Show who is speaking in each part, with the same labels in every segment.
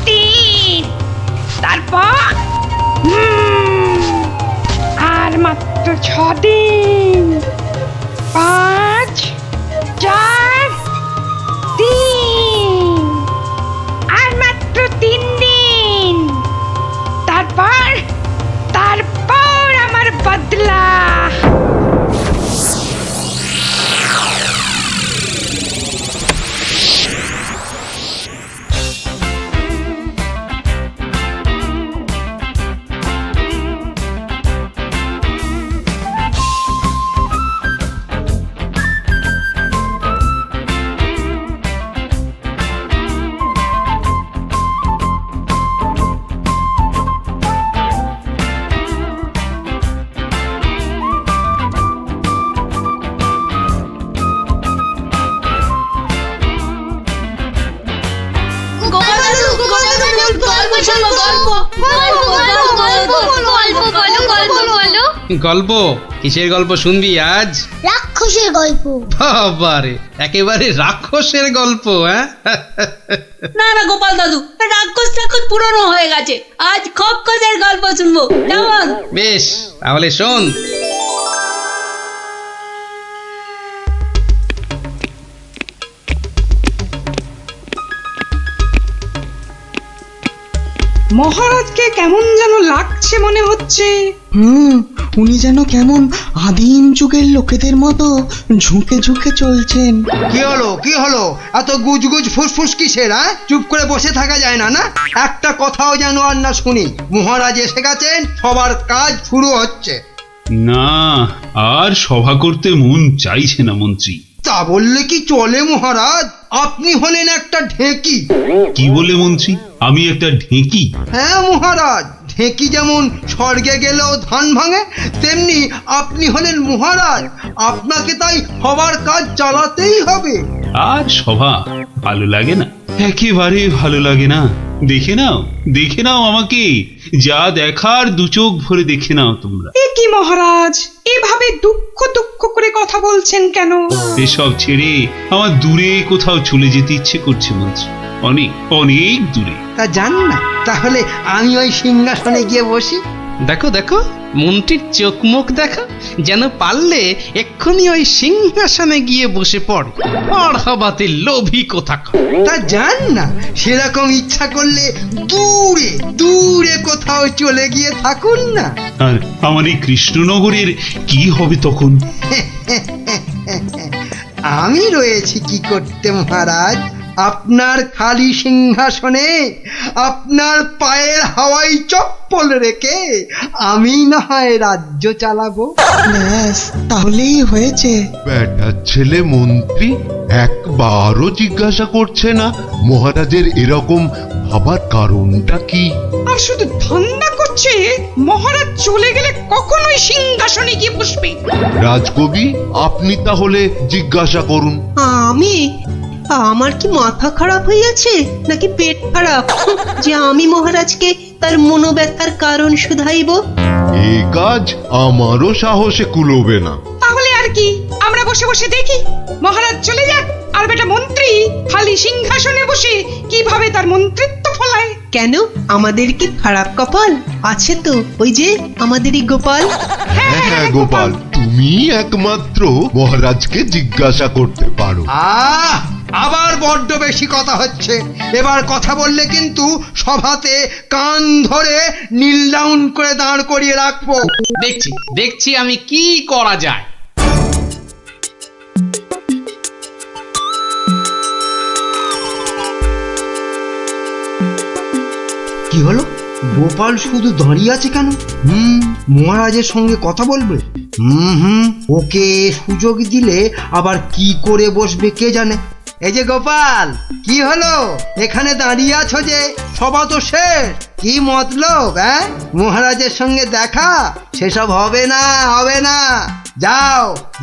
Speaker 1: 3, তারপর আর মাত্র 6 দিন। 5, 4, 3, আর মাত্র 3 দিন। তারপর আমার বদলা।
Speaker 2: গল্প? কিসের গল্প শুনবি আজ?
Speaker 3: রাক্ষসের গল্প।
Speaker 2: বাবারে, একেবারে রাক্ষসের গল্প? হ্যাঁ,
Speaker 4: না না গোপাল দাদু, রাক্ষস পুরনো হয়ে গেছে। আজ খপ্পখসের গল্প শুনবো, কেমন?
Speaker 2: বেশ, তাহলে শোন।
Speaker 1: মহারাজকে কেমন যেন লাগছে মনে হচ্ছে।
Speaker 5: উনি যেন কেমন আদিম যুগের লোকেদের মতো ঝুঁকে ঝুঁকে চলছেন।
Speaker 6: কি হলো এত গুজগুজ ফুসফুস কিসের? চুপ করে বসে থাকা যায় না? না, একটা কথাও যেন আর না শুনি। মহারাজ এসে গেছেন, সবার কাজ শুরু হচ্ছে।
Speaker 7: না, আর সভা করতে মন চাইছে না মন্ত্রী।
Speaker 6: তা বললে কি চলে মহারাজ? আপনি হলেন একটা ঢেঁকি।
Speaker 7: কি বলে মন্ত্রী? আমি একটা ঢেঁকি?
Speaker 6: হ্যাঁ মহারাজ, ঢেঁকি যেমন স্বর্গে গেলেও ধান ভাঙে, তেমনি আপনি হলেন মহারাজ। আপনাকে তাই সবার কাজ চালাতেই হবে।
Speaker 7: আর সভা ভালো লাগে না, একেবারে ভালো লাগে না। দেখে নাও আমাকে, যা দেখার দু চোখ ভরে দেখে নাও তোমরা।
Speaker 1: এ কি মহারাজ, এভাবে দুঃখ দুঃখ করে কথা বলছেন কেন?
Speaker 7: এসব ছেড়ে আমার দূরে কোথাও চলে যেতে ইচ্ছে করছে মন্ত্রী, অনেক অনেক দূরে।
Speaker 6: তা জান না, তাহলে আমি ওই সিংহাসনে গিয়ে বসি।
Speaker 2: দেখো দেখো, মন্ত্রীর চোখ মুখ দেখো, যেন পারলে এক্ষুনি ওই সিংহাসনে গিয়ে বসে পড়ে। পড়াবাতে লোভী কোথাকার।
Speaker 6: তা জান না, সেরকম ইচ্ছা করলে দূরে দূরে কোথাও চলে গিয়ে থাকুন না।
Speaker 7: আর আমার এই কৃষ্ণনগরের কি হবে তখন?
Speaker 6: আমি রয়েছি কি করতে মহারাজ? আপনার খালি সিংহাসনে আপনার পায়ের হাওয়াই চপ্পল রেখে আমি না হয় রাজ্য চালাবো।
Speaker 5: ব্যাস, তাহলেই হয়েছে।
Speaker 8: বেটার ছেলে মন্ত্রী একবারও জিজ্ঞাসা করছে না মহারাজের এরকম ভাবার কারণটা কি?
Speaker 1: আর শুধু ধান্দা করছে মহারাজ চলে গেলে কখনোই সিংহাসনে গিয়ে বসবে।
Speaker 8: রাজকবি, আপনি তাহলে জিজ্ঞাসা করুন।
Speaker 9: আমার কি মাথা খারাপ হইয়াছে নাকি পেট খারাপ যে আমি মহারাজকে তার মনোব্যথার কারণ শুধাইব?
Speaker 8: এ কাজ আমারও সাহসে কুলোবে না।
Speaker 1: তাহলে আর কি, আমরা বসে বসে দেখি মহারাজ চলে যাক, আর বেটা মন্ত্রী খালি সিংহাসনে বসে কিভাবে তার মন্ত্রিত্ব ফলায়।
Speaker 9: কেন, আমাদের কি খারাপ কপাল আছে? তো ওই যে আমাদেরই গোপাল।
Speaker 8: হ্যাঁ গোপাল, তুমি একমাত্র মহারাজকে জিজ্ঞাসা করতে পারো।
Speaker 6: আবার বড্ড বেশি কথা হচ্ছে। এবার কথা বললে কিন্তু সভাতে কান ধরে নীল ডাউন করে দাঁড় করিয়ে রাখবো।
Speaker 2: দেখছি আমি কি করা যায়।
Speaker 6: কি হলো? গোপাল শুধু দাঁড়িয়ে আছে কেন? মহারাজের সঙ্গে কথা বলবে। ওকে সুযোগ দিলে আবার কি করে বসবে কে জানে। এই যে গোপাল, কি হলো? এখানে দাঁড়িয়ে আছো যে? সভা তো শেষ, কি মতলব? মহারাজের সঙ্গে দেখা? সেসব হবে না।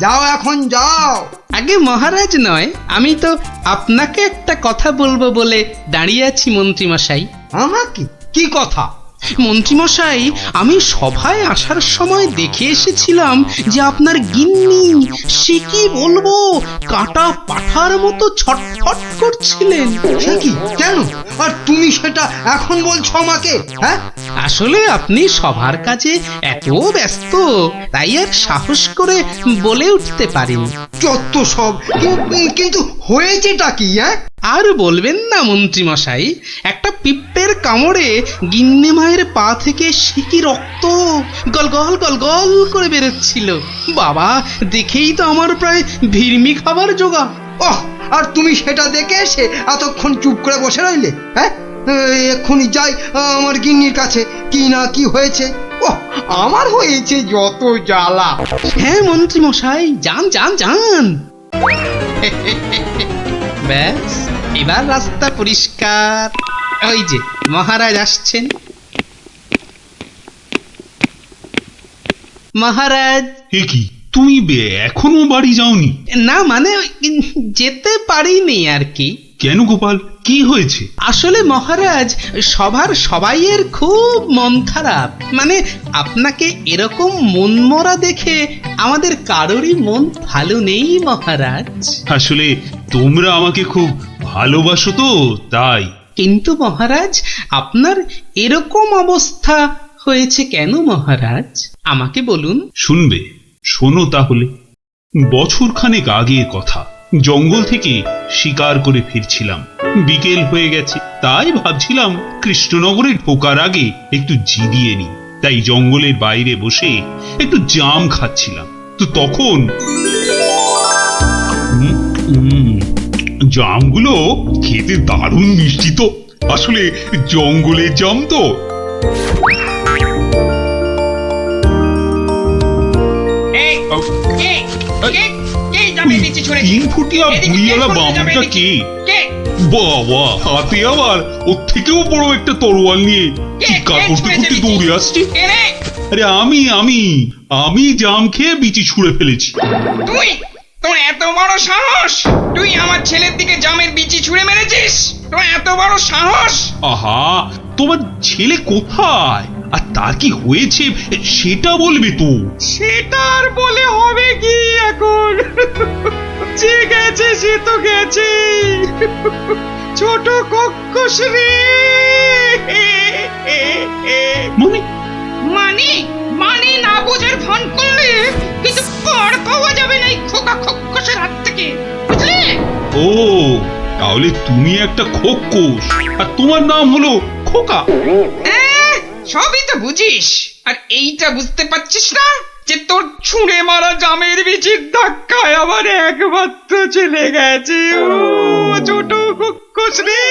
Speaker 6: যাও এখন যাও।
Speaker 2: আগে মহারাজ নয়, আমি তো আপনাকে একটা কথা বলবো বলে দাঁড়িয়ে আছি মন্ত্রী মশাই।
Speaker 6: আমাকে? কি কথা?
Speaker 2: মন্ত্রীমশাই, আমি সভায় আসার সময় দেখে এসেছিলাম যে আপনার গিন্নি, সে কি বলবো, কাটা পাঠার মতো ছটফট করছিলেন।
Speaker 6: সে কি, কেন? আর তুমি সেটা এখন বলছো আমাকে? হ্যাঁ,
Speaker 2: আসলে আপনি সবার কাজে এত ব্যস্ত, তাই আর সাহস করে বলে উঠতে পারিনি।
Speaker 6: যত সব। কিন্তু হয়েছেটা কি? হ্যাঁ,
Speaker 2: আর বলবেন না মন্ত্রীমশাই, একটা পিঁপড়ের কামড়ে গিন্নি মায়ের পা থেকে সিকি রক্ত গল গল গল গল করে বেরোচ্ছিল। বাবা, দেখেই তো আমার প্রায় ভিড়মি খাবার জোগা।
Speaker 6: ওহ, আর তুমি সেটা দেখে এসে এতক্ষণ চুপ করে বসে রইলে? হ্যাঁ, এক্ষুনি যাই আমার গিন্নির কাছে, কি না কি হয়েছে। ওহ, আমার হয়েছে যত জ্বালা।
Speaker 2: হ্যাঁ মন্ত্রীমশাই, যান যান যান। ব্যাস, এবার রাস্তা পরিষ্কার। ওই যে মহারাজ আসছেন। মহারাজ।
Speaker 7: এ কি, তুমি এখনো বাড়ি যাওনি?
Speaker 2: না মানে যেতে পারিনি আর কি।
Speaker 7: কেন গোপাল, কি হয়েছে?
Speaker 2: আসলে মহারাজ, সবার সবাইয়ের খুব মন খারাপ। মানে আপনাকে এরকম মনমরা দেখে আমাদের কারোরই মন ভালো নেই মহারাজ।
Speaker 7: আসলে তোমরা আমাকে খুব ভালোবাসো তো, তাই।
Speaker 2: কিন্তু মহারাজ, আপনার এরকম অবস্থা হয়েছে কেন মহারাজ? আমাকে বলুন।
Speaker 7: শুনবে? শোনো তাহলে। বছরখানেক আগের কথা, জঙ্গল থেকে শিকার করে ফিরছিলাম। বিকেল হয়ে গেছে, তাই ভাবছিলাম কৃষ্ণনগরে ঢোকার আগে একটু জিরিয়ে নি। তাই জঙ্গলের বাইরে বসে একটু জাম খাচ্ছিলাম। তো তখন জামগুলো খেতে দারুণ মিষ্টি তো। আসলে জঙ্গলের জাম তো। তিন ফুটিয়া ভুঁইয়ালা বামুনটা কে? বাবা, হাতে আবার ওর থেকেও বড় একটা তরোয়াল নিয়ে চিৎকার করতে করতে দৌড়ে আসছে। আরে আমি জাম খেয়ে বিচি ছুঁড়ে ফেলেছি।
Speaker 1: তুই, তোর এত বড় সাহস! তুই আমার ছেলের দিকে জামের বিচি ছুঁড়ে মেরেছিস? তোর এত বড় সাহস!
Speaker 7: আহা, তোমার ছেলে কোথায় আর তার কি হয়েছে সেটা বলবে তো।
Speaker 1: সেটা আর বলে হবে কি এখন? যে গেছে সে তো গেছে। ছোট কক্ষস রে।
Speaker 7: মানে
Speaker 1: মানে মানে না বোঝার ভান করলে কিন্তু পার পাওয়া যাবে না এই খোকা খক্ষসের হাত থেকে, বুঝলে?
Speaker 7: ও, তাহলে তুমি একটা খোকস আর তোমার নাম হলো খোকা।
Speaker 1: সবই তো বুঝিস, আর এইটা বুঝতে পারছিস না যে তোর ছুঁড়ে মারা জামের বিচির ধাক্কায় আবার একমাত্র চলে গেছে। ও ছোট খক্ষস রে।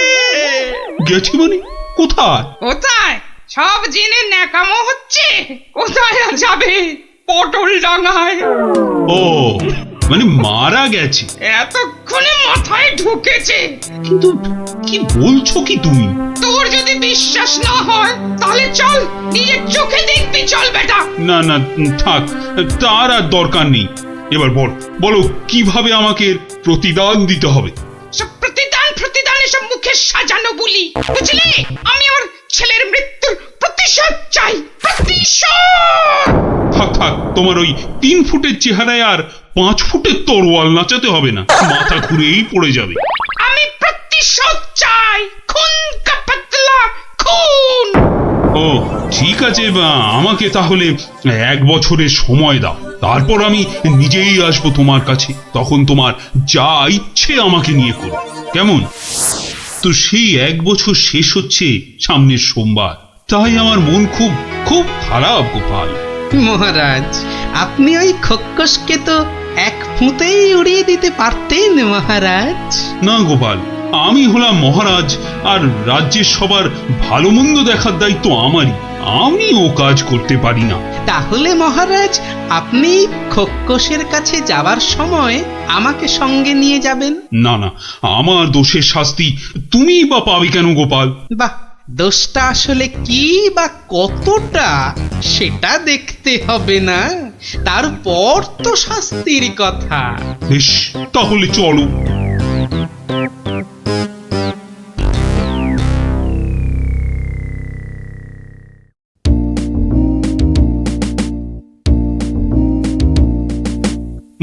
Speaker 7: গেছে মানে? কোথায়?
Speaker 1: কোথায় সব জেনে ন্যাকামো হচ্ছে? কোথায় আর যাবে? পটল ডাঙায়।
Speaker 7: ও, মানে মারা গেছে?
Speaker 1: এতক্ষণে মাথায় ঢুকেছে।
Speaker 7: কিন্তু কি বলছো কি তুমি?
Speaker 1: তোর যদি বিশ্বাস না হয় তাহলে চল, নিজের চোখে দেখবি। চল বেটা।
Speaker 7: না না, থাক, তার আর দরকার নেই। এবার বলো কিভাবে আমাকে প্রতিদান দিতে হবে?
Speaker 1: সব প্রতিদান এসব মুখে সাজানো বলি, বুঝলি? আমি আমার ছেলের মৃত্যুর প্রতিশোধ চাই। প্রতিশোধ!
Speaker 7: থাক, তোমার ওই 3 ফুটের চেহারায় আর 5 ফুটের তরোয়াল নাচাতে হবে না, মাথা ঘুরেই পড়ে যাবে।
Speaker 1: আমি প্রতিশোধ চাই, খুন কা বদলা, খুন।
Speaker 7: ও ঠিক আছে, আমাকে তাহলে 1 বছরের সময় দাও, তারপর আমি নিজেই আসবো তোমার কাছে। তখন তোমার যা ইচ্ছে আমাকে নিয়ে করো, কেমন? তো সেই 1 বছর শেষ হচ্ছে সামনের সোমবার, তাই আমার মন খুব খুব খারাপ গোপাল।
Speaker 2: মহারাজ, আপনি ওই খক্ষসকে তো এক ফুঁতেই উড়িয়ে দিতে পারতেন মহারাজ।
Speaker 7: না গোপাল, আমি হলাম মহারাজ, আর রাজ্যের সবার ভালো মন্দ দেখার দায়িত্ব আমারই। আমি ও কাজ করতে পারি না।
Speaker 2: তাহলে মহারাজ, আপনি খক্ষসের কাছে যাবার সময় আমাকে সঙ্গে নিয়ে যাবেন।
Speaker 7: না, আমার দোষের শাস্তি তুমি বা পাবে কেন গোপাল?
Speaker 2: বাহ, দোষটা আসলে কি বা কতটা সেটা দেখতে হবে না, তারপর তো শাস্তির কথা।
Speaker 7: বেশ, তাহলে চলো।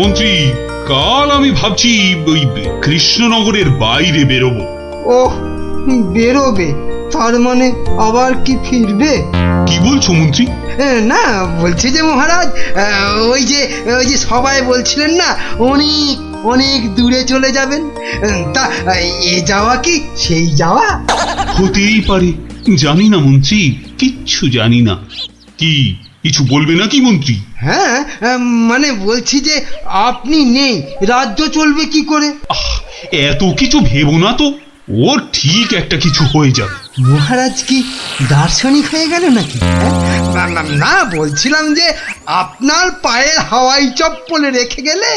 Speaker 7: মন্ত্রী, কাল আমি ভাবছি ওই কৃষ্ণনগরের বাইরে বেরোবো।
Speaker 6: ওহ, বেরোবে? তার মানে আবার কি ফিরবে?
Speaker 7: কি বলছো মন্ত্রী?
Speaker 6: না, বলছি যে মহারাজ, ওই যে সবাই বলছিলেন না অনেক অনেক দূরে চলে যাবেন, তা এ যাওয়া কি সেই যাওয়া?
Speaker 7: হতেই পারে, জানি না মন্ত্রী, কিচ্ছু জানি না। কি কিছু বলবে নাকি মন্ত্রী?
Speaker 6: হ্যাঁ, মানে বলছি যে আপনি নেই, রাজ্য চলবে কি করে?
Speaker 7: এত কিছু ভেবো না তো, ও ঠিক একটা কিছু হয়ে যাবে।
Speaker 6: মহারাজ কি দার্শনিক হয়ে গেল নাকি? না, বলছিলাম যে আপনার পায়ের হাওয়াই চপ্পলে রেখে গেলে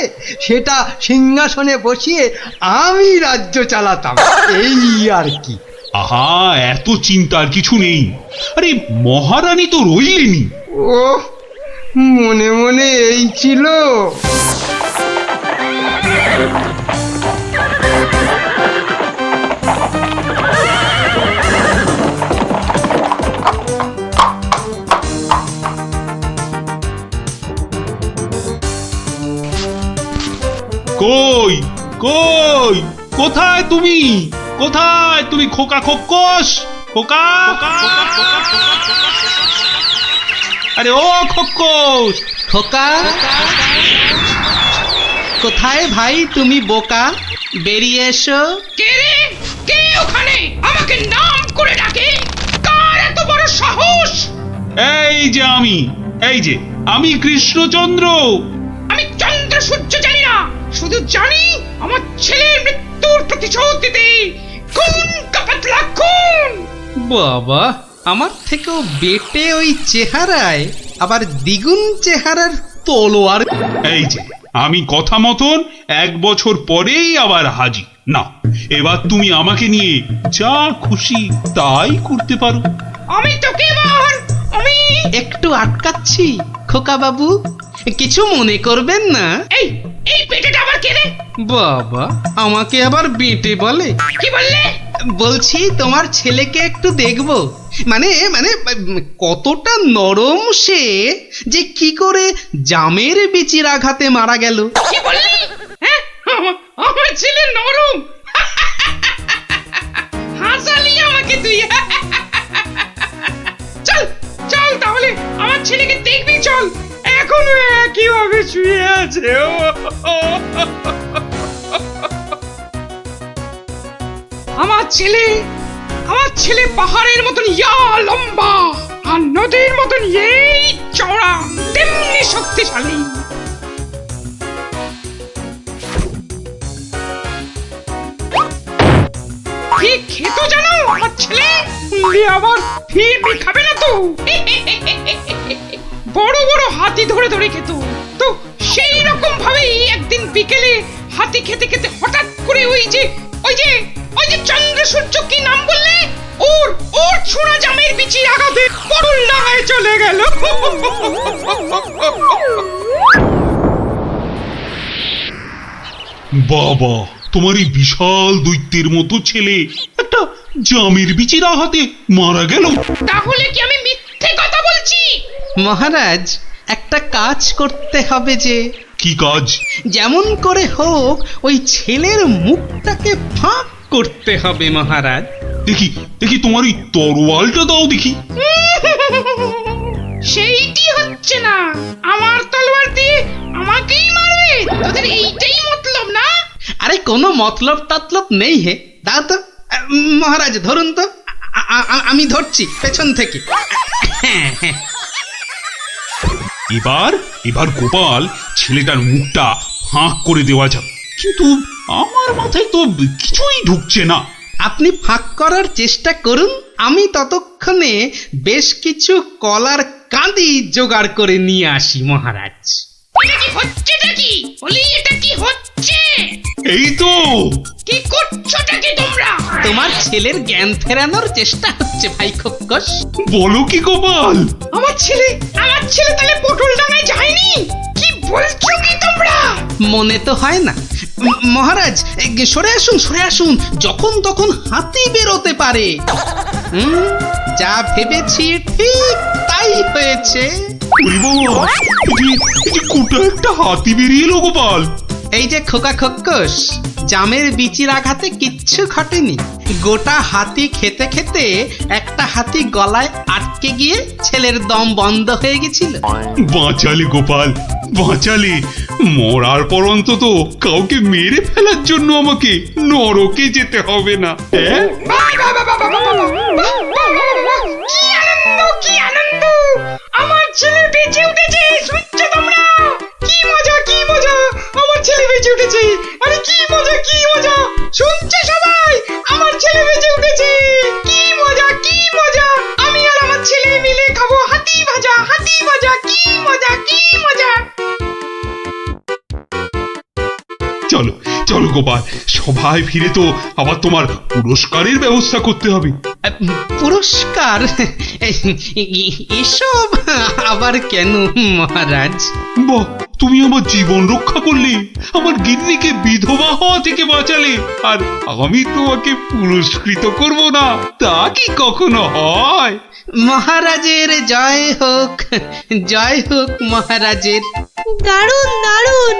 Speaker 6: সেটা সিংহাসনে বসিয়ে আমি রাজ্য চালাতাম, এই আর কি।
Speaker 7: আহা, এত চিন্তার কিছু নেই। আরে মহারানী তো রইলেনি।
Speaker 6: ও, মনে মনে এই ছিল।
Speaker 7: কই কই, কোথায় তুমি? কোথায় তুমি খোকা খোকস? খোকা, আরে ও খোকস!
Speaker 2: খোকা, কোথায় ভাই তুমি বোকা? বেরিয়ে এসো।
Speaker 1: কে রে? কে ওখানে আমাকে নাম করে ডাকে? কার এত বড় সাহস?
Speaker 7: এই যে আমি কৃষ্ণচন্দ্র।
Speaker 1: আমি চন্দ্র সূর্য জানি না, শুধু জানি আমার ছেলের মৃত্যুর প্রতিশোধ দিতে খুন কাপাতলা খুন।
Speaker 2: বাবা, আমার থেকেও বেটে ওই চেহারায় আবার দ্বিগুণ চেহারার তলোয়ার।
Speaker 7: এই যে আমি কথা মতন 1 বছর পরেই আবার হাজির। না, এবার তুমি আমাকে নিয়ে যা খুশি তাই করতে পারো।
Speaker 1: আমি তোকে এবার
Speaker 2: একটু আটকাচ্ছি খোকা বাবু, কিছু মনে করবেন না।
Speaker 1: এই এই পেটেটা আবার কে রে?
Speaker 2: বাবা, আমাকে আবার বেটে বলে?
Speaker 1: কি বললে?
Speaker 2: বলছি তোমার ছেলেকে একটু দেখবো, মানে মানে কতটা নরম সে, যে কি করে জামের বিচির আঘাতে মারা গেল।
Speaker 1: কি বললি? হ্যাঁ, আমার ছেলে নরম? হাসালি আমাকে তুই। চল চল, তাহলে আমার ছেলেকে দেখবি, চল। এখনো একইভাবে শুয়ে আছে। আমার ছেলে পাহাড়ের মতন ইয়া লম্বা, আর নদীর মতন এই চওড়া, তেমনি শক্তিশালী। কি খেত জানো আমার ছেলে? আবার ফিরবি খাবে না তো? বড় বড় হাতি ধরে ধরে খেত। তো সেই রকম ভাবেই একদিন বিকেলে হাতি খেতে খেতে হঠাৎ করে ওই যে চন্দ্র সূর্য, কি নাম বললে? ওর ছোড়া জামের বিচির আঘাতে করুণ ডাঙায় চলে গেল।
Speaker 7: বাবা, তোমার এই বিশাল দৈত্যের মতো ছেলে একটা জামের বিচির আঘাতে মারা গেল?
Speaker 1: তাহলে কি আমি মিথ্যে কথা বলছি?
Speaker 2: মহারাজ, একটা কাজ করতে হবে যে।
Speaker 7: কি কাজ?
Speaker 2: যেমন করে হোক ওই ছেলের মুখটাকে ফাঁক করতে হবে মহারাজ।
Speaker 7: দেখি দেখি, তোমার এই তরোয়ালটা দাও দেখি।
Speaker 1: সেইটি হচ্ছে না, আমার তলোয়ার দিয়ে আমাকেই মারবে? তোদের এইটাই মতলব না?
Speaker 2: আরে কোনো মতলব টাতলব নেই হে, দাও তো। মহারাজ ধরুন তো, আমি ধরছি পেছন থেকে।
Speaker 7: এবার গোপাল ছেলেটার মুখটা ফাঁক করে দেওয়া যাবে, কিন্তু আমার মাথায় তো কিছুই ঢুকছে না।
Speaker 2: আপনি ফাঁক করার চেষ্টা করুন, আমি ততক্ষণে বেশ কিছু কলার কাঁদি জোগাড় করে নিয়ে আসি মহারাজ।
Speaker 1: এটা কি হচ্ছেটা কি? বলি, এটা কি হচ্ছে?
Speaker 7: এই তো।
Speaker 1: কি করছোটা কি তোমরা?
Speaker 2: তোমার ছেলের জ্ঞান ফেরানোর চেষ্টা হচ্ছে ভাই খোকস।
Speaker 7: বলো কি গোপাল?
Speaker 1: আমার ছেলে তাহলে পটল ডাঙায় যায়নি? কি বলছো কি তোমরা?
Speaker 2: মনে তো হয় না মহারাজ। সরে আসুন, যখন তখন হাতি বেরোতে পারে। যা ভেবেছি ঠিক তাই হয়েছে।
Speaker 7: ওরে বাবা, এই যে গোটা একটা হাতি বেরিয়ে এলো গোপাল।
Speaker 2: এই যে খোকা খোকস, জামের বিচির আঘাতে কিচ্ছু ঘটেনি। গোটা হাতি খেতে খেতে একটা হাতি গলায় আটকে গিয়ে ছেলের দম বন্ধ হয়ে গেছিল।
Speaker 7: বাঁচালে গোপাল, বাঁচালে। মরার পর অন্তত কাউকে মেরে ফেলার জন্য আমাকে নরকে যেতে হবে না। হ্যাঁ,
Speaker 1: কি আনন্দ, কি আনন্দ! আমার ছেলে বেঁচে উঠেছে, শুনছো তোমরা? কি মজা, কি মজা! আমার ছেলে বেঁচে উঠেছে। আরে কি মজা, কি মজা! শুনছে সবাই? আমার ছেলে বেঁচে উঠেছে। কি মজা, কি মজা! আমি আর আমার ছেলে মিলে খাবো হাতি ভাজা, হাতি ভাজা। কি মজা, কি মজা!
Speaker 7: চলো চলো গোপাল, সবাই ফিরে তো আবার তোমার পুরস্কারের ব্যবস্থা করতে হবে।
Speaker 2: পুরস্কার? এসব আবার কেন মহারাজ?
Speaker 7: বাহ, তুমি আমার জীবন রক্ষা করলে, আমার গিন্নিকে বিধবা হওয়া থেকে বাঁচালে, আর আমি তোমাকে পুরস্কৃত করব না, তা কি কখনো হয়?
Speaker 2: মহারাজের জয় হোক, জয় হোক মহারাজের।
Speaker 3: দারুণ দারুণ।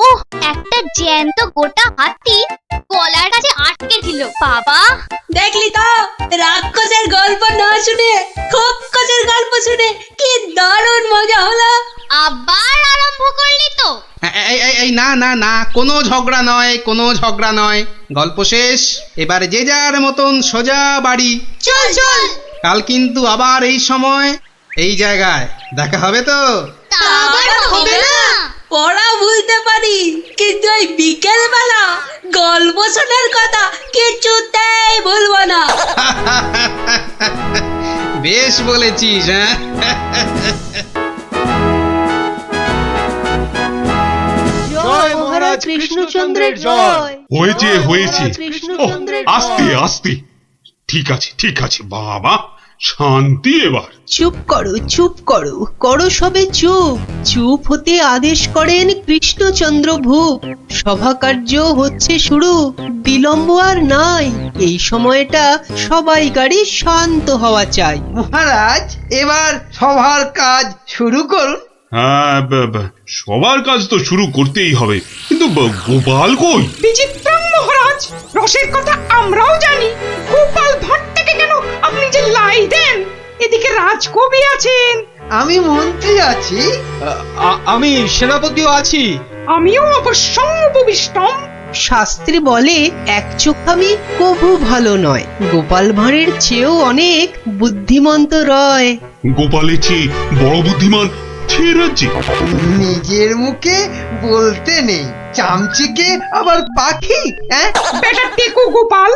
Speaker 3: ওহ, একটা জ্যান্ত গোটা হাতি গলার কাছে আটকে ছিল। বাবা,
Speaker 4: দেখলি তো, রাক্ষসের গল্প না শুনে খোকসের গল্প শুনে কি দারুণ মজা হলো।
Speaker 3: আবার আরম্ভ করলি তো?
Speaker 2: এই না না না, কোনো ঝগড়া নয়, কোনো ঝগড়া নয়। গল্প শেষ, এবার যে যার মতন সোজা বাড়ি।
Speaker 3: চল চল।
Speaker 2: কাল কিন্তু আবার এই সময় এই জায়গায় দেখা হবে তো?
Speaker 3: তা আবার হবে না।
Speaker 4: পড়া ভুলতে পারি, কিন্তু ওই বিকেল বেলা গল্প শোনার কথা কিছুতেই ভুলবো না।
Speaker 2: বেশ বলেছিস। হ্যাঁ,
Speaker 9: জয় মহারাজ কৃষ্ণচন্দ্রের জয়।
Speaker 7: হয়েছে হয়েছে, ওহ,
Speaker 9: কৃষ্ণচন্দ্রের
Speaker 7: আস্তে আস্তে। ঠিক আছে ঠিক আছে বাবা, শান্তি এবার।
Speaker 9: চুপ করো, চুপ করো, করো সবে চুপ। চুপ হতে আদেশ করেন কৃষ্ণচন্দ্র ভূপ। সভা কার্য হচ্ছে শুরু, বিলম্ব আর নাই। এই সময়টা সবাইকারই শান্ত হওয়া চাই।
Speaker 6: মহারাজ, এবার সবার কাজ শুরু করুন।
Speaker 7: হ্যাঁ, সবার কাজ তো শুরু করতেই হবে, কিন্তু গোপাল কই?
Speaker 1: বিচিত্রম মহারাজ, রসের কথা আমরাও জানি। গোপাল ভাঁড় থেকে কেন আপনি যে লাই দেন? এদিকে রাজকবি আছেন,
Speaker 6: আমি মন্ত্রী আছি।
Speaker 5: আমি সেনাপতিও আছি।
Speaker 1: আমিও অবশ্যম উপবিষ্টম।
Speaker 9: শাস্ত্রে বলে এক চোখামি কভু ভালো নয়। গোপাল ভাঁড়ের চেয়েও অনেক বুদ্ধিমন্ত রয়।
Speaker 7: গোপালের চেয়ে বড় বুদ্ধিমান ছে রাজ্যে?
Speaker 6: নিজের মুখে বলতে নেই, চামচিকে আবার পাখি।
Speaker 1: বেটা টেকো গোপাল,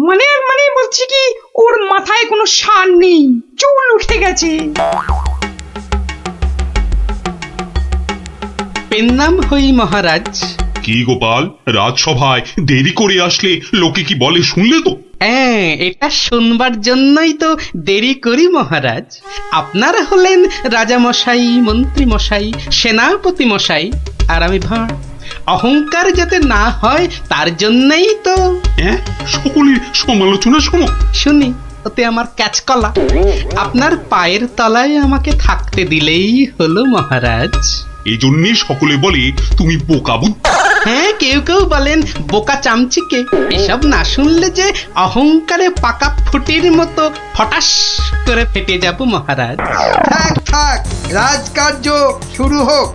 Speaker 1: মানে মানে বলছি কি, ওর মাথায় কোনো সার নেই, চুল উঠে গেছে।
Speaker 2: পেন নাম হই মহারাজ।
Speaker 7: কি গোপাল, রাজসভায় দেরি করে আসলে লোকে কি বলে শুনলে তো?
Speaker 2: হ্যাঁ, এটা শুনবার জন্যই তো দেরি করি মহারাজ। আপনারা হলেন রাজামশাই, মন্ত্রী মশাই, সেনাপতি মশাই, আর আমি ভাঁড়। অহংকার যাতে না হয় তার জন্যই তো।
Speaker 7: হ্যাঁ, সকলের সমালোচনা শোনো।
Speaker 2: শুনি, ওতে আমার ক্যাচকলা। আপনার পায়ের তলায় আমাকে থাকতে দিলেই হলো মহারাজ।
Speaker 7: এই জন্যই সকলে বলে তুমি বোকা বুদ্ধি।
Speaker 2: হ্যাঁ, কেউ কেউ বলেন বোকা চামচিকে। এসব না শুনলে যে অহংকারে পাকা ফুটির মতো ফটাস করে ফেটে যাব মহারাজ।
Speaker 6: থাক থাক, রাজকার্য শুরু হোক।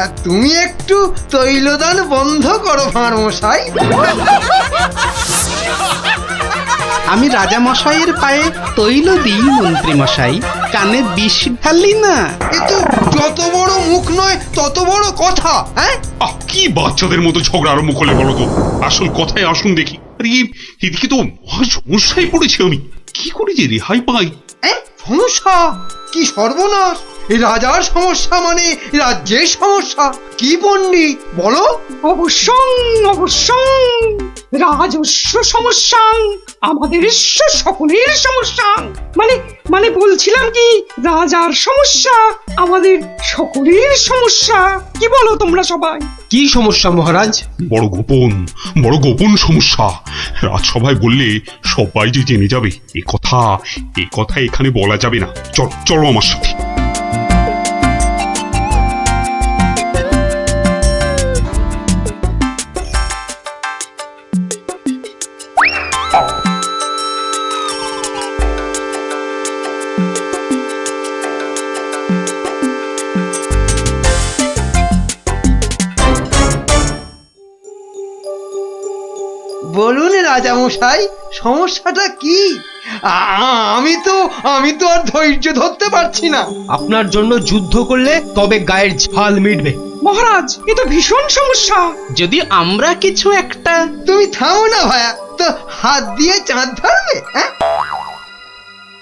Speaker 6: আর তুমি একটু তৈলদান বন্ধ করো ভাঁড় মশাই।
Speaker 2: আমি রাজা মশাইয়ের পায়ে তৈল দিই মন্ত্রী মশাই, কানে বিষ ঢালি না।
Speaker 6: এ তো যত বড় মুখ নয় তত বড় কথা। হ্যাঁ,
Speaker 7: কি বাচ্চাদের মতো ঝগড়া আরম্ভ করলে বলো তো? আসল কথায় আসুন দেখি। আরে এদিকে তো মহা সমস্যায় পড়েছে আমি, কি করে যে রেহাই পাই?
Speaker 6: সমস্যা? কি সর্বনাশ! এই রাজার সমস্যা মানে রাজ্যের সমস্যা। কি পণ্ডিত বলো?
Speaker 1: অবশ্যং অবশ্যং, রাজস্ব সমস্যা, আমাদের সকলের সমস্যা। মানে মানে বলছিলাম কি, রাজার সমস্যা আমাদের সকলের সমস্যা। কি বলো তোমরা সবাই?
Speaker 5: কি সমস্যা মহারাজ?
Speaker 7: বড় গোপন সমস্যা। রাজসভায় বললে সবাই যে জেনে যাবে, এ কথা এখানে বলা যাবে না। চলো আমার সাথে।
Speaker 6: রাজামশাই, সমস্যাটা কি? আমি তো আর ধৈর্য ধরতে পারছি না।
Speaker 5: আপনার জন্য যুদ্ধ করলে তবে গায়ের ঝাল মিটবে।
Speaker 1: মহারাজ, এ তো ভীষণ সমস্যা।
Speaker 2: যদি আমরা কিছু একটা
Speaker 6: তুমি থামো না ভায়া, তো হাত দিয়ে চাঁদ ধরবে? হ্যাঁ,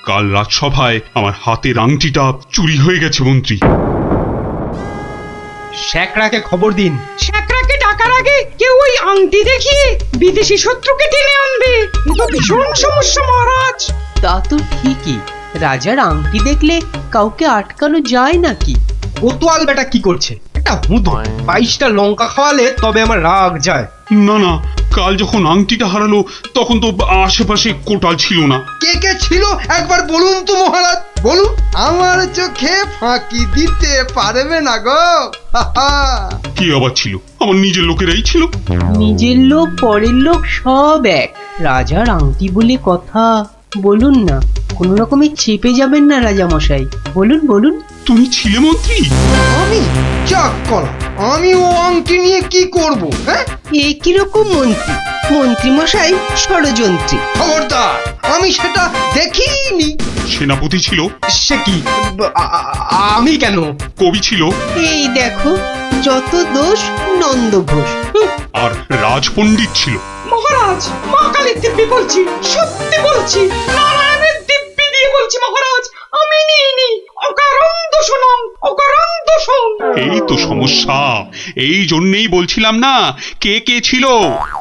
Speaker 7: কাল রাজসভায় আমার হাতের আংটিটা চুরি হয়ে গেছে মন্ত্রী।
Speaker 5: শ্যাকরাকে খবর দিন।
Speaker 1: শ্যাকরাকে ডাকার আগে কেউ ওই আংটি দেখিয়ে বিদেশি শত্রুকে টেনে আনবে। এ তো ভীষণ সমস্যা মহারাজ।
Speaker 9: তা তো ঠিকই, রাজার আংটি দেখলে কাউকে আটকানো যায় নাকি?
Speaker 5: কোতোয়াল বেটা কি করছে? একটা হুঁদো 22টা লঙ্কা খাওয়ালে তবে আমার রাগ যায়।
Speaker 7: না না, কাল যখন আংটিটা হারালো তখন তো আশেপাশে কোটাল ছিল না।
Speaker 6: কে কে ছিল একবার বলুন তো মহারাজ, বলুন। আমার চোখে ফাঁকি দিতে পারবে না গো।
Speaker 7: কি আবার ছিল? আমার নিজের লোকেরাই ছিল।
Speaker 9: নিজের লোক পরের লোক সব এক, রাজার আংটি বলে কথা। বলুন না, কোনো রকমে চেপে যাবেন না রাজা মশাই, বলুন বলুন।
Speaker 7: তুমি ছিলে মন্ত্রী?
Speaker 6: আমি চাক করা, আমি ও আংটি নিয়ে কি করব? হ্যাঁ,
Speaker 9: এ কিরকম মন্ত্রী? মন্ত্রী মশাই ষড়যন্ত্রী।
Speaker 6: খবরদার, আমি সেটা দেখিনি।
Speaker 7: সেনাপতি ছিল?
Speaker 5: সে কি? আমি কেন?
Speaker 7: কবি ছিল?
Speaker 9: এই দেখো, যত দোষ নন্দ ঘোষ।
Speaker 7: আর রাজপণ্ডিত ছিল?
Speaker 1: মহারাজ, মা কালীর দিব্যি বলছি, সত্যি বলছি, নারায়ণের দিব্যি দিয়ে বলছি মহারাজ, আমি নিইনি। অকারণ দোষণং, অকারণ দোষণ।
Speaker 7: এই তো সমস্যা, এই জন্যেই বলছিলাম না কে কে ছিল।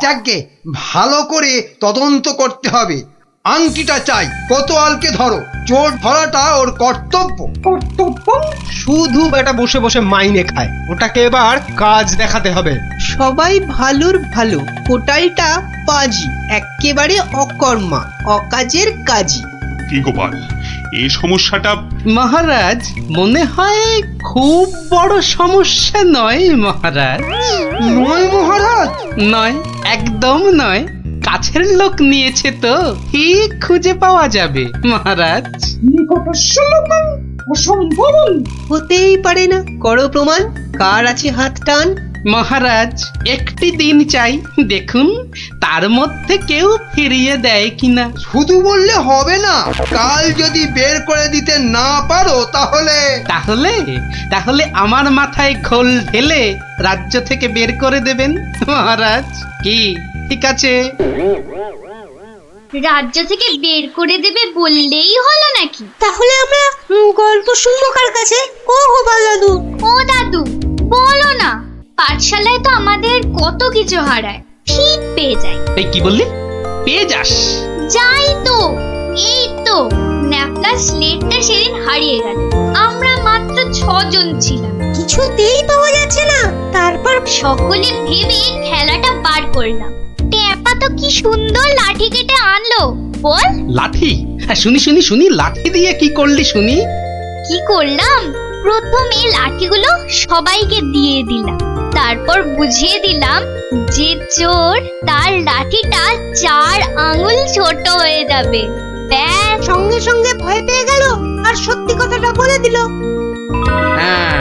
Speaker 6: যাকে ভালো করে তদন্ত করতে হবে। আংটিটা চাই, কোতোয়ালকে ধরো। চোর ধরাটা ওর কর্তব্য।
Speaker 1: কর্তব্য?
Speaker 5: শুধু বেটা বসে বসে মাইনে খায়, ওটাকে এবার কাজ দেখাতে হবে।
Speaker 9: সবাই ভালোর ভালো, কোটালটা পাজি, এক্কেবারে অকর্মা, অকাজের কাজী।
Speaker 7: কি গোপাল, এই সমস্যাটা?
Speaker 2: মহারাজ, মনে হয় খুব বড় সমস্যা নয় মহারাজ।
Speaker 6: নয় মহারাজ?
Speaker 2: নয়, একদম নয়। কাছের লোক নিয়েছে তো ঠিক খুঁজে পাওয়া যাবে মহারাজ।
Speaker 1: নিকটস্য লোকং অসম্ভবং।
Speaker 9: হতেই পারে না, করো প্রমাণ। কার আছে হাত টান?
Speaker 2: মহারাজ, একটি দিন চাই, দেখুন তার মধ্যে কেউ ফিরিয়ে দেয় কিনা।
Speaker 6: শুধু বললে হবে না, কাল যদি বের করে দিতে না পারো তাহলে
Speaker 2: তাহলে তাহলে আমার মাথায় খোল ঢেলে রাজ্য থেকে বের করে দেবেন মহারাজ। কি ঠিক আছে?
Speaker 3: রাজ্য থেকে বের করে দেবে বললেই হলো নাকি?
Speaker 4: তাহলে আমরা গল্প শুনবো কার কাছে? ও গোপাল দাদু।
Speaker 3: ও দাদু, বলো না। পাঠশালায় তো আমাদের কত কিছু হারায়, ঠিক পেয়ে যাই।
Speaker 2: এই কি বললি? পেয়ে যাস?
Speaker 3: যাই তো, এই তো ন্যাপলা স্লেটটা সেদিন হারিয়ে গেল। আমরা মাত্র 6 জন ছিলাম,
Speaker 4: কিছুতেই পাওয়া যাচ্ছে না। তারপর
Speaker 3: সকলে ভেবে খেলাটা বার করলাম। ট্যাপা তো কি সুন্দর লাঠি কেটে আনলো, বল।
Speaker 2: লাঠি? শুনি শুনি শুনি, লাঠি দিয়ে কি করলি শুনি?
Speaker 3: কি করলাম? প্রথমে লাঠিগুলো সবাইকে দিয়ে দিলাম, তারপর বুঝিয়ে দিলাম যে চোর তার লাঠিটা 4 আঙুল ছোট হয়ে যাবে। ব্যাস,
Speaker 4: সঙ্গে সঙ্গে ভয় পেয়ে গেল আর সত্যি কথাটা বলে দিল।
Speaker 2: হ্যাঁ,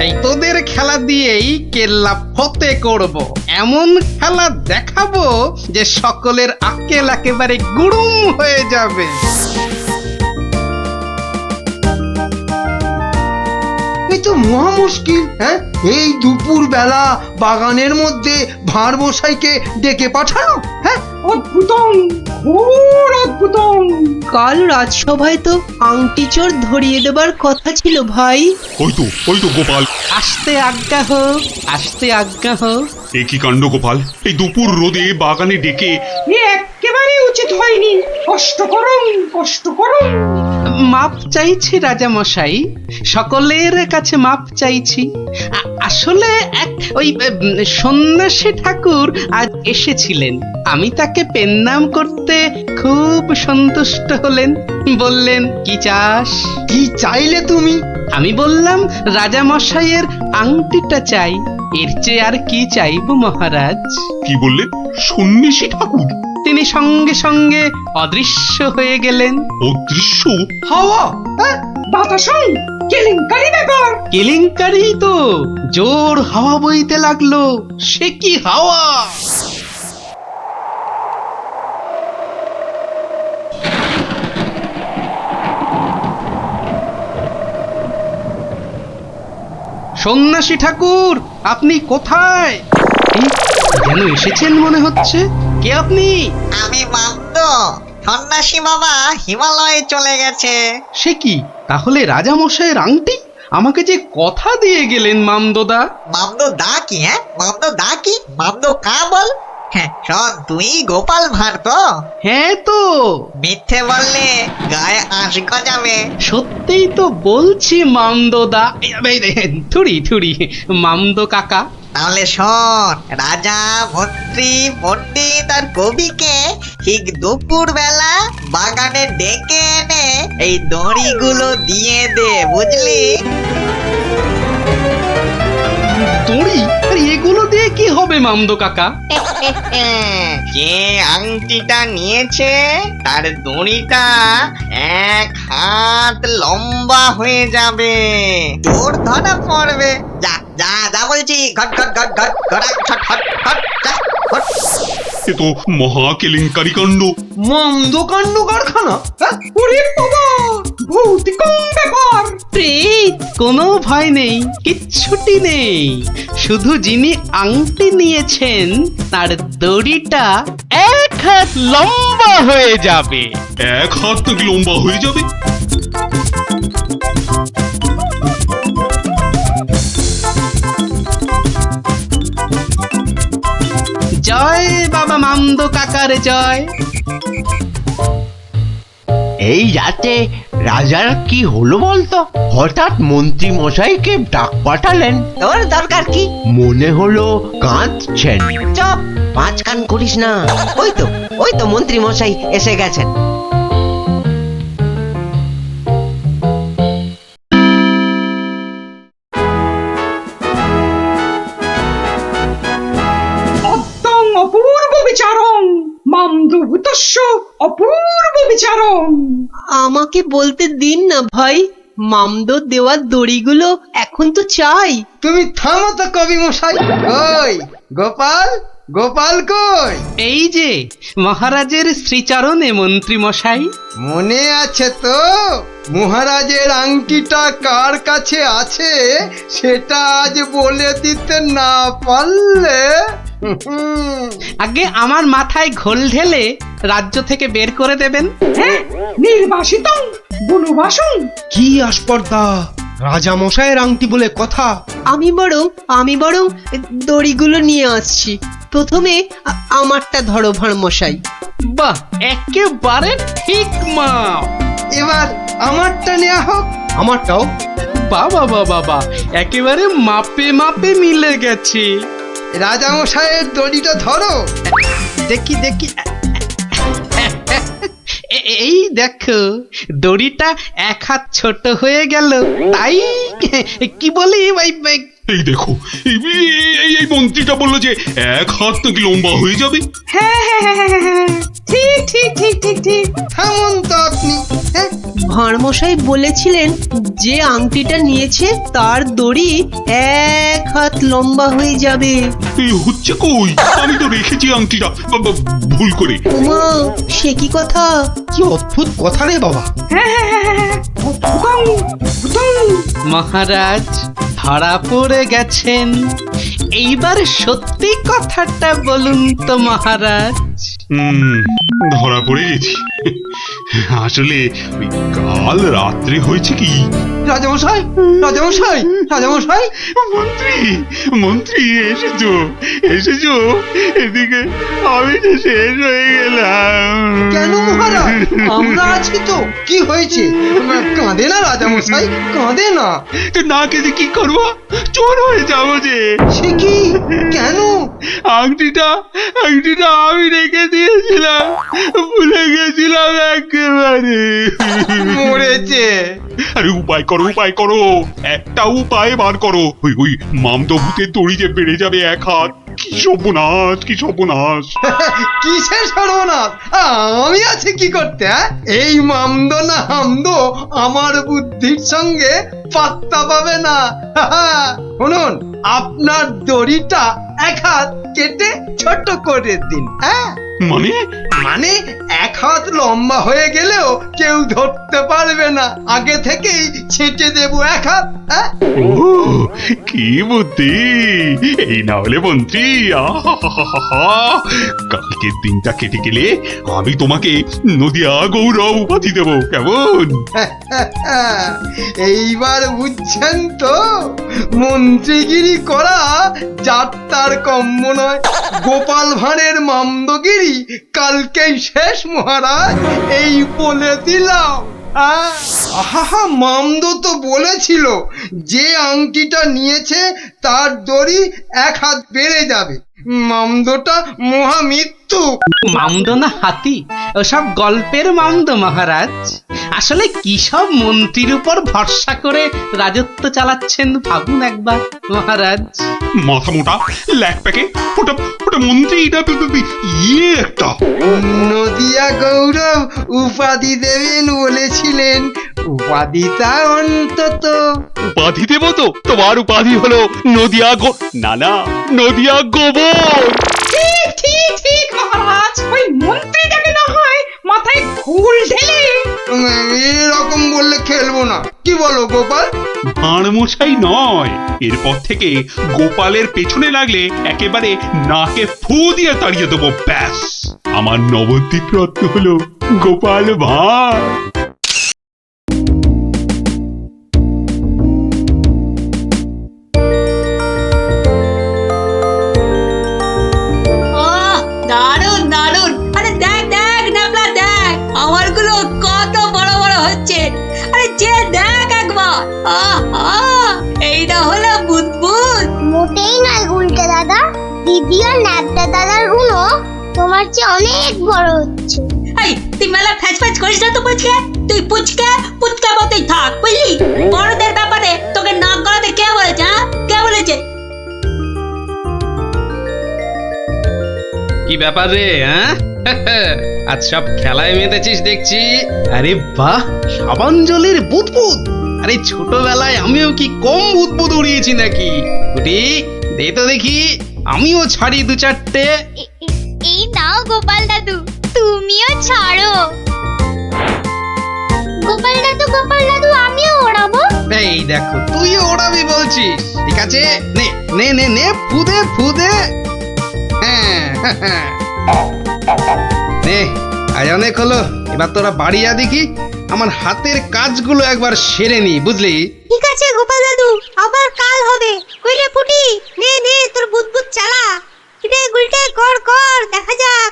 Speaker 2: এই তোদের খেলা দিয়েই কেল্লা ফতে করব। এমন খেলা দেখাবো যে সকলের আক্কেল একেবারে গুড়ুম হয়ে যাবে।
Speaker 6: এই তো মহা মুশকিল। হ্যাঁ, এই দুপুর বেলা বাগানের মধ্যে ভাঁড় মশাইকে ডেকে পাঠানো। হ্যাঁ,
Speaker 1: অদ্ভুতং, ঘোর অদ্ভুতং।
Speaker 9: কাল রাজসভায় তো আংটি চোর ধরিয়ে দেবার কথা ছিল ভাই।
Speaker 7: ওই তো গোপাল।
Speaker 2: আসতে আজ্ঞা হোক, আসতে আজ্ঞা হোক।
Speaker 7: এ কি কাণ্ড গোপাল, এই দুপুর রোদে বাগানে ডেকে?
Speaker 1: এ একেবারে উচিত হয়নি। কষ্ট করুন, কষ্ট করুন।
Speaker 2: মাপ চাইছি রাজা মশাই, সকলের কাছে মাপ চাইছি। আসলে এক ওই সন্ন্যাসী ঠাকুর আজ এসেছিলেন। আমি তাকে পেন্নাম করতে খুব সন্তুষ্ট হলেন। বললেন, কি চাস?
Speaker 6: কি চাইলে তুমি?
Speaker 2: আমি বললাম, রাজা মশাইয়ের আংটিটা চাই। এর চেয়ে আর কি চাইব মহারাজ?
Speaker 7: কি বললেন? সন্ন্যাসী ঠাকুর?
Speaker 2: তিনি সঙ্গে সঙ্গে অদৃশ্য হয়ে গেলেন।
Speaker 7: অদৃশ্য?
Speaker 6: হাওয়া? হ্যাঁ,
Speaker 1: বাতাসং, কেলেঙ্কারি ব্যাপার।
Speaker 2: কেলেঙ্কারি তো, জোর হাওয়া বইতে লাগলো। সে কি হাওয়া! সন্ন্যাসী ঠাকুর, আপনি কোথায়? এই, যেন এসেছেন মনে হচ্ছে। কে আপনি?
Speaker 10: আমি মামদ। সন্ন্যাসী বাবা হিমালয়ে চলে গেছে।
Speaker 2: সে কি, তাহলে রাজামশাইয়ের আংটি? আমাকে যে কথা দিয়ে গেলেন মামদোদা।
Speaker 10: মামদ দা কি? হ্যাঁ, মামদ দা কি? মামদ কা বল? হ্যাঁ শোন, তুই গোপাল ভাঁড় তো?
Speaker 2: হ্যাঁ তো,
Speaker 10: মিথ্যে বললে গায়ে আঁশ গজাবে।
Speaker 2: সত্যিই তো বলছি মামদোদা। থুড়ি থুড়ি মামদো কাকা।
Speaker 10: তাহলে শোন, রাজা মন্ত্রী পণ্ডিত আর কবিকে ঠিক দুপুর বেলা বাগানে ডেকে এনে এই দড়িগুলো দিয়ে দে, বুঝলি?
Speaker 2: দড়ি? আরে এগুলো দিয়ে কি হবে মামদো কাকা?
Speaker 10: যে আংটিটা নিয়েছে তার দড়িটা 1 হাত লম্বা হয়ে যাবে। তোর ধরা পড়বে। যা যা যা বলছি, ঘট ঘট ঘট ঘট ঘট ঘট ঘট ঘট যা ঘট।
Speaker 7: এ তো মহা কেলেঙ্কারি কাণ্ড।
Speaker 6: মন্দ কাণ্ড কারখানা। হ্যাঁ?
Speaker 1: ওরে বাবা, ভৌতিকম ব্যাপার।
Speaker 2: প্রেত, কোনো ভয় নেই, কিচ্ছুটি নেই। শুধু যিনি আংটি নিয়েছেন তার দড়িটা 1 হাত লম্বা হয়ে যাবে।
Speaker 7: 1 হাত নাকি লম্বা হয়ে যাবে?
Speaker 2: জয় বাবা মামদো কাকার জয়।
Speaker 11: এই রাতে রাজার কি হলো বলতো? হঠাৎ মন্ত্রী মশাইকে ডাক পাঠালেন।
Speaker 10: তোর দরকার কি?
Speaker 11: মনে হলো কাঁদছেন।
Speaker 10: চপ।
Speaker 11: পাঁচ কান করিস না।
Speaker 10: ওই তো মন্ত্রী মশাই এসে গেছেন।
Speaker 1: অদ্যং অপূর্ব বিচারং মামদভূতস্য অপূর্ব বিচারং।
Speaker 9: আমাকে বলতে দিন না ভাই, মামদো দেওয়ার দড়িগুলো এখন তো চাই।
Speaker 6: তুমি থামো তো কবি মশাই। কই গোপাল, গোপাল কই?
Speaker 2: এই যে মহারাজের শ্রীচরণে মন্ত্রী মশাই।
Speaker 6: মনে আছে তো? মহারাজের আংটিটা কার কাছে আছে সেটা আজ বলে দিতে না পারলে
Speaker 2: আগে আমার মাথায় ঘোল ঢেলে রাজ্য থেকে বের করে দেবেন।
Speaker 1: হ্যাঁ, নির্বাসিতং বনবাসং।
Speaker 5: কি আস্পর্ধা! রাজা মশাইয়ের আংটি বলে কথা।
Speaker 9: আমি বরং দড়িগুলো নিয়ে আসছি। প্রথমে আমারটা ধরো ভাঁড় মশাই।
Speaker 2: বাহ, একেবারে ঠিক মা।
Speaker 6: এবার আমারটা নেওয়া হোক।
Speaker 5: আমারটাও।
Speaker 2: বাবা বাবা বাবা, একেবারে মাপে মাপে মিলে গেছে।
Speaker 6: রাজামশাইয়ের দড়িটা ধরো।
Speaker 2: দেখি দেখি, এই দেখো দড়িটা 1 হাত ছোট হয়ে গেল। তাই কি বলি ভাই?
Speaker 7: এই দেখো, এই মন্ত্রীটা বললো যে 1 হাত নাকি লম্বা হয়ে যাবে।
Speaker 1: হ্যাঁ হ্যাঁ হ্যাঁ হ্যাঁ হ্যাঁ, ঠিক ঠিক ঠিক ঠিক ঠিক।
Speaker 6: থামুন তো আপনি। হ্যাঁ,
Speaker 9: ভাঁড় মশাই বলেছিলেন যে আংটিটা নিয়েছে তার দড়ি 1 হাত লম্বা হয়ে যাবে।
Speaker 7: এই হচ্ছে কই? আমি তো রেখেছি আংটিটা ভুল করে।
Speaker 9: উমা, সে কি কথা!
Speaker 5: কি অদ্ভুত কথা রে বাবা।
Speaker 1: হ্যাঁ হ্যাঁ হ্যাঁ হ্যাঁ, অদ্ভুতং অদ্ভুতং।
Speaker 2: মহারাজ ধরা পড়ে গেছেন। এইবার সত্যি কথাটা বলুন তো মহারাজ।
Speaker 7: ধরা পড়ে গেছি। আসলে ওই কাল রাত্রে হয়েছে কি,
Speaker 6: রাজামশাই, রাজামশাই, রাজামশাই।
Speaker 7: মন্ত্রী মন্ত্রী এসেছো, এসেছো এদিকে। আমি তো শেষ হয়ে গেলাম।
Speaker 6: কেন মহারাজ? আমরা আছি তো। কি হয়েছে? কাঁদে না রাজামশাই, কাঁদে না।
Speaker 7: তো না কেঁদে কি করবো? চোর হয়ে যাবো যে।
Speaker 6: সে কি? কেন?
Speaker 7: আংটিটা আমি রেখে দিয়েছিলাম, ভুলে গেছিলাম একেবারে।
Speaker 6: মরেছে।
Speaker 7: আরে উপায় করো, উপায় করো, একটা উপায় বার করো। ওই মামদভূতের দড়ি যে বেড়ে যাবে 1 হাত। কি সর্বনাশ, কি সর্বনাশ!
Speaker 6: কিসের সর্বনাশ? আমি আছি কি করতে? এই মামদো না হামদো আমার বুদ্ধির সঙ্গে পাত্তা পাবে না। শুনুন, আপনার দড়িটা 1 হাত কেটে ছোট করে দিন। হ্যাঁ,
Speaker 7: মানে
Speaker 6: মানে 1 হাত লম্বা হয়ে গেলেও কেউ ধরতে পারবে না, আগে থেকেই ছেটে দেবো 1 হাত। হ্যাঁ?
Speaker 7: ও কি বুদ্ধি! এই না হলে মন্ত্রী, আহাহাহাহা, কালকের দিনটা কেটে গেলে আমি তোমাকে নদিয়া গৌরব উপাধি দেবো, কেমন?
Speaker 6: এইবার বুঝছেন তো, মন্ত্রীগিরি করা যাত্রার কম্ম নয়। গোপাল ভাঁড়ের মামদগিরি কালকেই শেষ মহারাজ, এই বলে দিলাম। আহা, মামদো তো বলেছিল যে আংটিটা নিয়েছে তার দড়ি 1 হাত বেড়ে যাবে। মামদোটা মহামৃত্যু।
Speaker 2: মামদো না হাতি, ওসব গল্পের মামদো মহারাজ। আসলে কি সব মন্ত্রীর উপর ভরসা করে রাজত্ব চালাচ্ছেন ভাবুন একবার মহারাজ।
Speaker 7: মাথা মোটা ল্যাক প্যাকে, ওটা ওটা মন্ত্রী, এটা ইয়ে একটা।
Speaker 6: নদিয়া গৌরব উপাধি দেবেন বলেছিলেন, উপাধিটা অন্তত।
Speaker 7: উপাধি দেব তো? তোমার উপাধি হলো নদিয়া না নদিয়া গোবর।
Speaker 1: ঠিক ঠিক ঠিক মহারাজ, ওই মন্ত্রীটাকে না হয় মাথায় ঘুল ঢেলে।
Speaker 6: এরকম বললে খেলবো না, কি বলো গোপাল?
Speaker 7: ভাঁড় মশাই নয়, এরপর থেকে গোপালের পেছনে লাগলে একেবারে নাকে ফু দিয়ে তাড়িয়ে দেবো, ব্যাস। আমার নবদ্বীপ রত্ন হলো গোপাল ভাঁড়।
Speaker 4: দারুন দারুন। আরে দেখ দেখ ন্যাপলা দেখ, আমারগুলো কত বড় বড় হচ্ছে। আরে যে দেখ একবার, এইটা হলো বুদবুদ।
Speaker 3: মোটেই নয় গুলটে দাদা, দিদি আর ন্যাপটা দাদার গুলো তোমার চেয়ে অনেক বড় হচ্ছে।
Speaker 4: এই তুই মেলা ফ্যাচ ফ্যাচ করিস না তো পুচকে, তুই পুচকে পুচকে মতোই থাক, বুঝলি? বড়দের ব্যাপারে তোকে নাক গলাতে কে বলেছে? কে বলেছে?
Speaker 2: কি ব্যাপার রে, হ্যাঁ? আজ সব খেলায় মেতেছিস দেখছি। আরে বাহ, সাবাঞ্জলির বুদবুদ। আরে ছোটবেলায় আমিও কি কম বুদবুদ উড়িয়েছি নাকি? গুটি দে তো দেখি, আমিও ছাড়ি 2-4টে।
Speaker 3: এই নাও গোপাল দাদু, তুমিও ছাড়ো। গোপাল দাদু আমিও ওড়াবো।
Speaker 2: এই দেখো, তুইও ওড়াবি বলছিস? ঠিক আছে, নে নে নে নে, ফুদে ফুদে। নে, আজ অনেক হলো, এবার তোরা বাড়ি যা দেখি, আমার হাতের কাজগুলো একবার সেরে নি, বুঝলি?
Speaker 3: ঠিক আছে গোপাল দাদু, আবার কাল হবে। কইলে ফুটি, নে নে তোর বুদবুদ চালা। কিরে গুলটে, কর কর, দেখা যাক।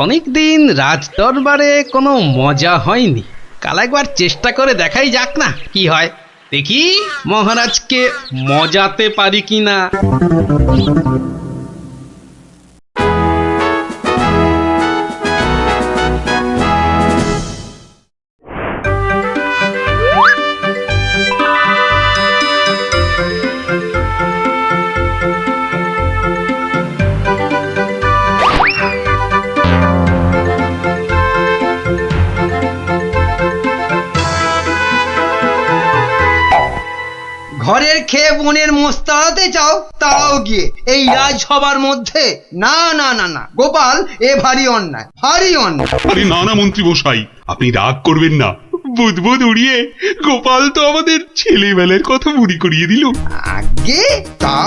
Speaker 2: অনেকদিন রাজ দরবারে কোনো মজা হয়নি, কাল একবার চেষ্টা করে দেখাই যাক না কি হয়। দেখি মহারাজকে মজাতে পারি কিনা।
Speaker 6: ঘরের খেয়ে বোনের মোস্তাতে চাও, তাও গিয়ে এই রাজসভার মধ্যে? না না না না গোপাল, এ ভারী অন্যায়, ভারী অন্যায়।
Speaker 7: আরে না না মন্ত্রী মশাই, আপনি রাগ করবেন না। বুদবুদ উড়িয়ে গোপাল তো আমাদের ছেলেবেলার কথা মনে করিয়ে দিল।
Speaker 6: আগে তা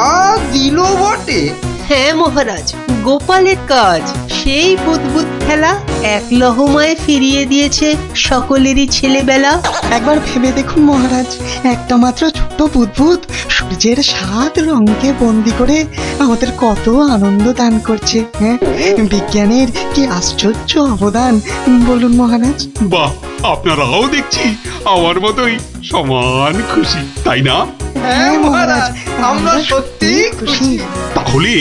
Speaker 6: দিল বটে।
Speaker 9: হ্যাঁ মহারাজ, গোপালের কাজ সেই বুদবুদ খেলা এক লহমায় ফিরিয়ে দিয়েছে সকলেরই ছেলেবেলা।
Speaker 5: একবার ভেবে দেখুন মহারাজ, একটা মাত্র ছোট্ট বুদবুদ সূর্যের 7 রঙকে বন্দি করে আমাদের কত আনন্দ দান করছে। হ্যাঁ, বিজ্ঞানের কি আশ্চর্য অবদান বলুন মহারাজ।
Speaker 7: বাহ, আপনারাও দেখছি আমার মতোই সমান খুশি, তাই না?
Speaker 6: হ্যাঁ মহারাজ, আমরা সত্যি খুশি।
Speaker 7: তাহলে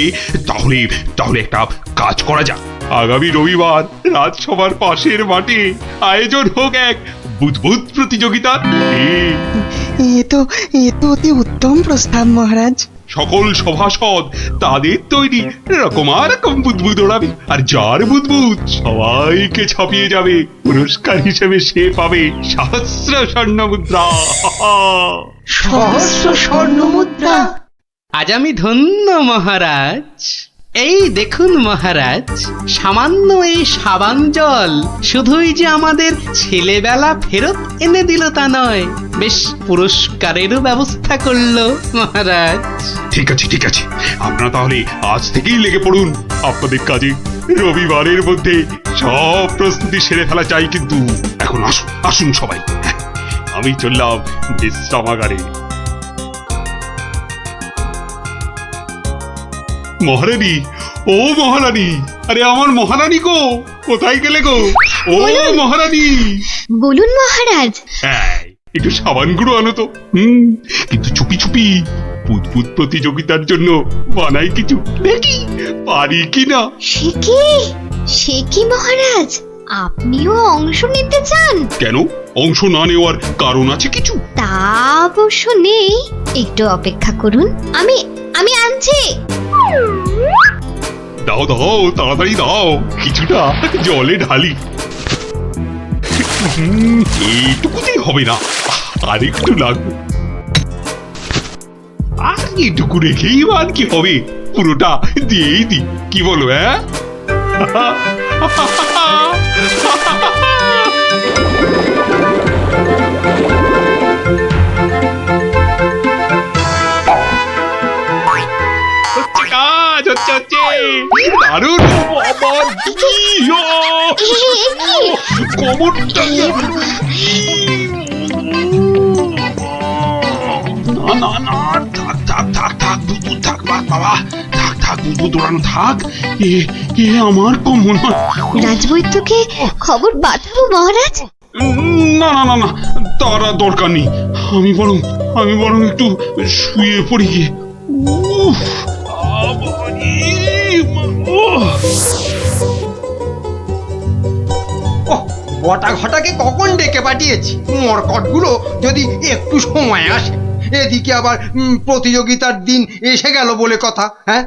Speaker 7: তাহলে তাহলে একটা কাজ করা যাক। আগামী রবিবার রাজসভার পাশের মাঠে আয়োজন হোক এক বুদবুদ প্রতিযোগিতা।
Speaker 5: এ তো অতি উত্তম প্রস্তাব মহারাজ।
Speaker 7: সকল সভাসদ তাদের তৈরি রকম বুদবুদ ওড়াবে, আর যার বুদবুদ সবাইকে ছাপিয়ে যাবে, পুরস্কার হিসেবে সে পাবে 1000 স্বর্ণ মুদ্রা।
Speaker 5: 1000 স্বর্ণ মুদ্রা?
Speaker 2: আজ আমি ধন্য মহারাজ। এই দেখুন মহারাজ, সামান্য এই সাবান জল শুধুই যে আমাদের ছেলেবেলা ফেরত এনে দিল তা নয়, বেশ পুরস্কারেরও ব্যবস্থা করলো মহারাজ।
Speaker 7: ঠিক আছে ঠিক আছে, আপনারা তাহলে আজ থেকেই লেগে পড়ুন আপনাদের কাজে। রবিবারের মধ্যে সব প্রস্তুতি সেরে ফেলা চাই, কিন্তু এখন আসুন আসুন সবাই, আমি চললাম বিশ্রামাগারে। মহারানী, ও মহারানী, আরে আমার মহারানী গো, কোথায় গেলে গো? ও মহারানী,
Speaker 3: বলুন মহারাজ।
Speaker 7: একটু সাবান গুঁড়ো আনো তো। কিন্তু চুপি চুপি, বুদবুদ প্রতিযোগিতার জন্য বানাই কিছু, দেখি পারি কিনা।
Speaker 3: সে কি মহারাজ, আপনিও অংশ নিতে চান?
Speaker 7: কেন, অংশ না নেওয়ার কারণ আছে কিছু?
Speaker 3: তা অবশ্য নেই, একটু অপেক্ষা করুন, আমি আনছি।
Speaker 7: দাও দাও, তাড়াতাড়ি দাও, কিছুটা জলে ঢালি। এইটুকুতেই হবে না, আর একটু লাগবে। আর এইটুকু রেখেই আর কি হবে, পুরোটা দিয়েই দি, কি বলো? কাজ হচ্ছে হচ্ছে, দারুণ। আবার কবরটা না না না, থাক থাক থাক থাক, বুদবুদ থাক, বাবা থাক থাক, বুদবুদ দৌড়ানো থাক। এ আমার কম মনে হয়।
Speaker 3: রাজবৈদ্যকে খবর পাঠাবো মহারাজ?
Speaker 7: না না না না, তার আর দরকার নেই। আমি বরং একটু শুয়ে পড়ি গিয়ে।
Speaker 6: বটা ঘটাকে কখন ডেকে পাঠিয়েছি, মরকটগুলো যদি একটু সময় আসে। এদিকে আবার প্রতিযোগিতার দিন এসে গেল বলে কথা। হ্যাঁ,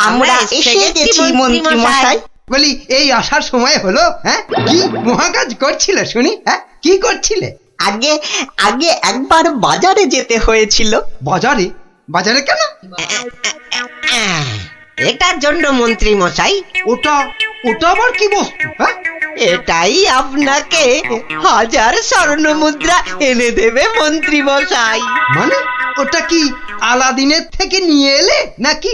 Speaker 10: আমরা এসে গেছি মন্ত্রী মশাই।
Speaker 6: বলি এই আসার সময় হলো? হ্যাঁ, কি মহাকাজ করছিলে শুনি? হ্যাঁ, কি করছিলে?
Speaker 10: আগে আগে একবার বাজারে যেতে হয়েছিল।
Speaker 6: বাজারে? বাজারে কেন?
Speaker 10: এটার জন্য মন্ত্রী মশাই।
Speaker 6: ওটা আবার কি বস্তু? হ্যাঁ,
Speaker 10: এটাই আপনাকে 1000 স্বর্ণ মুদ্রা এনে দেবে মন্ত্রী মশাই।
Speaker 6: মানে ওটা কি আলাদিনের থেকে নিয়ে এলে নাকি?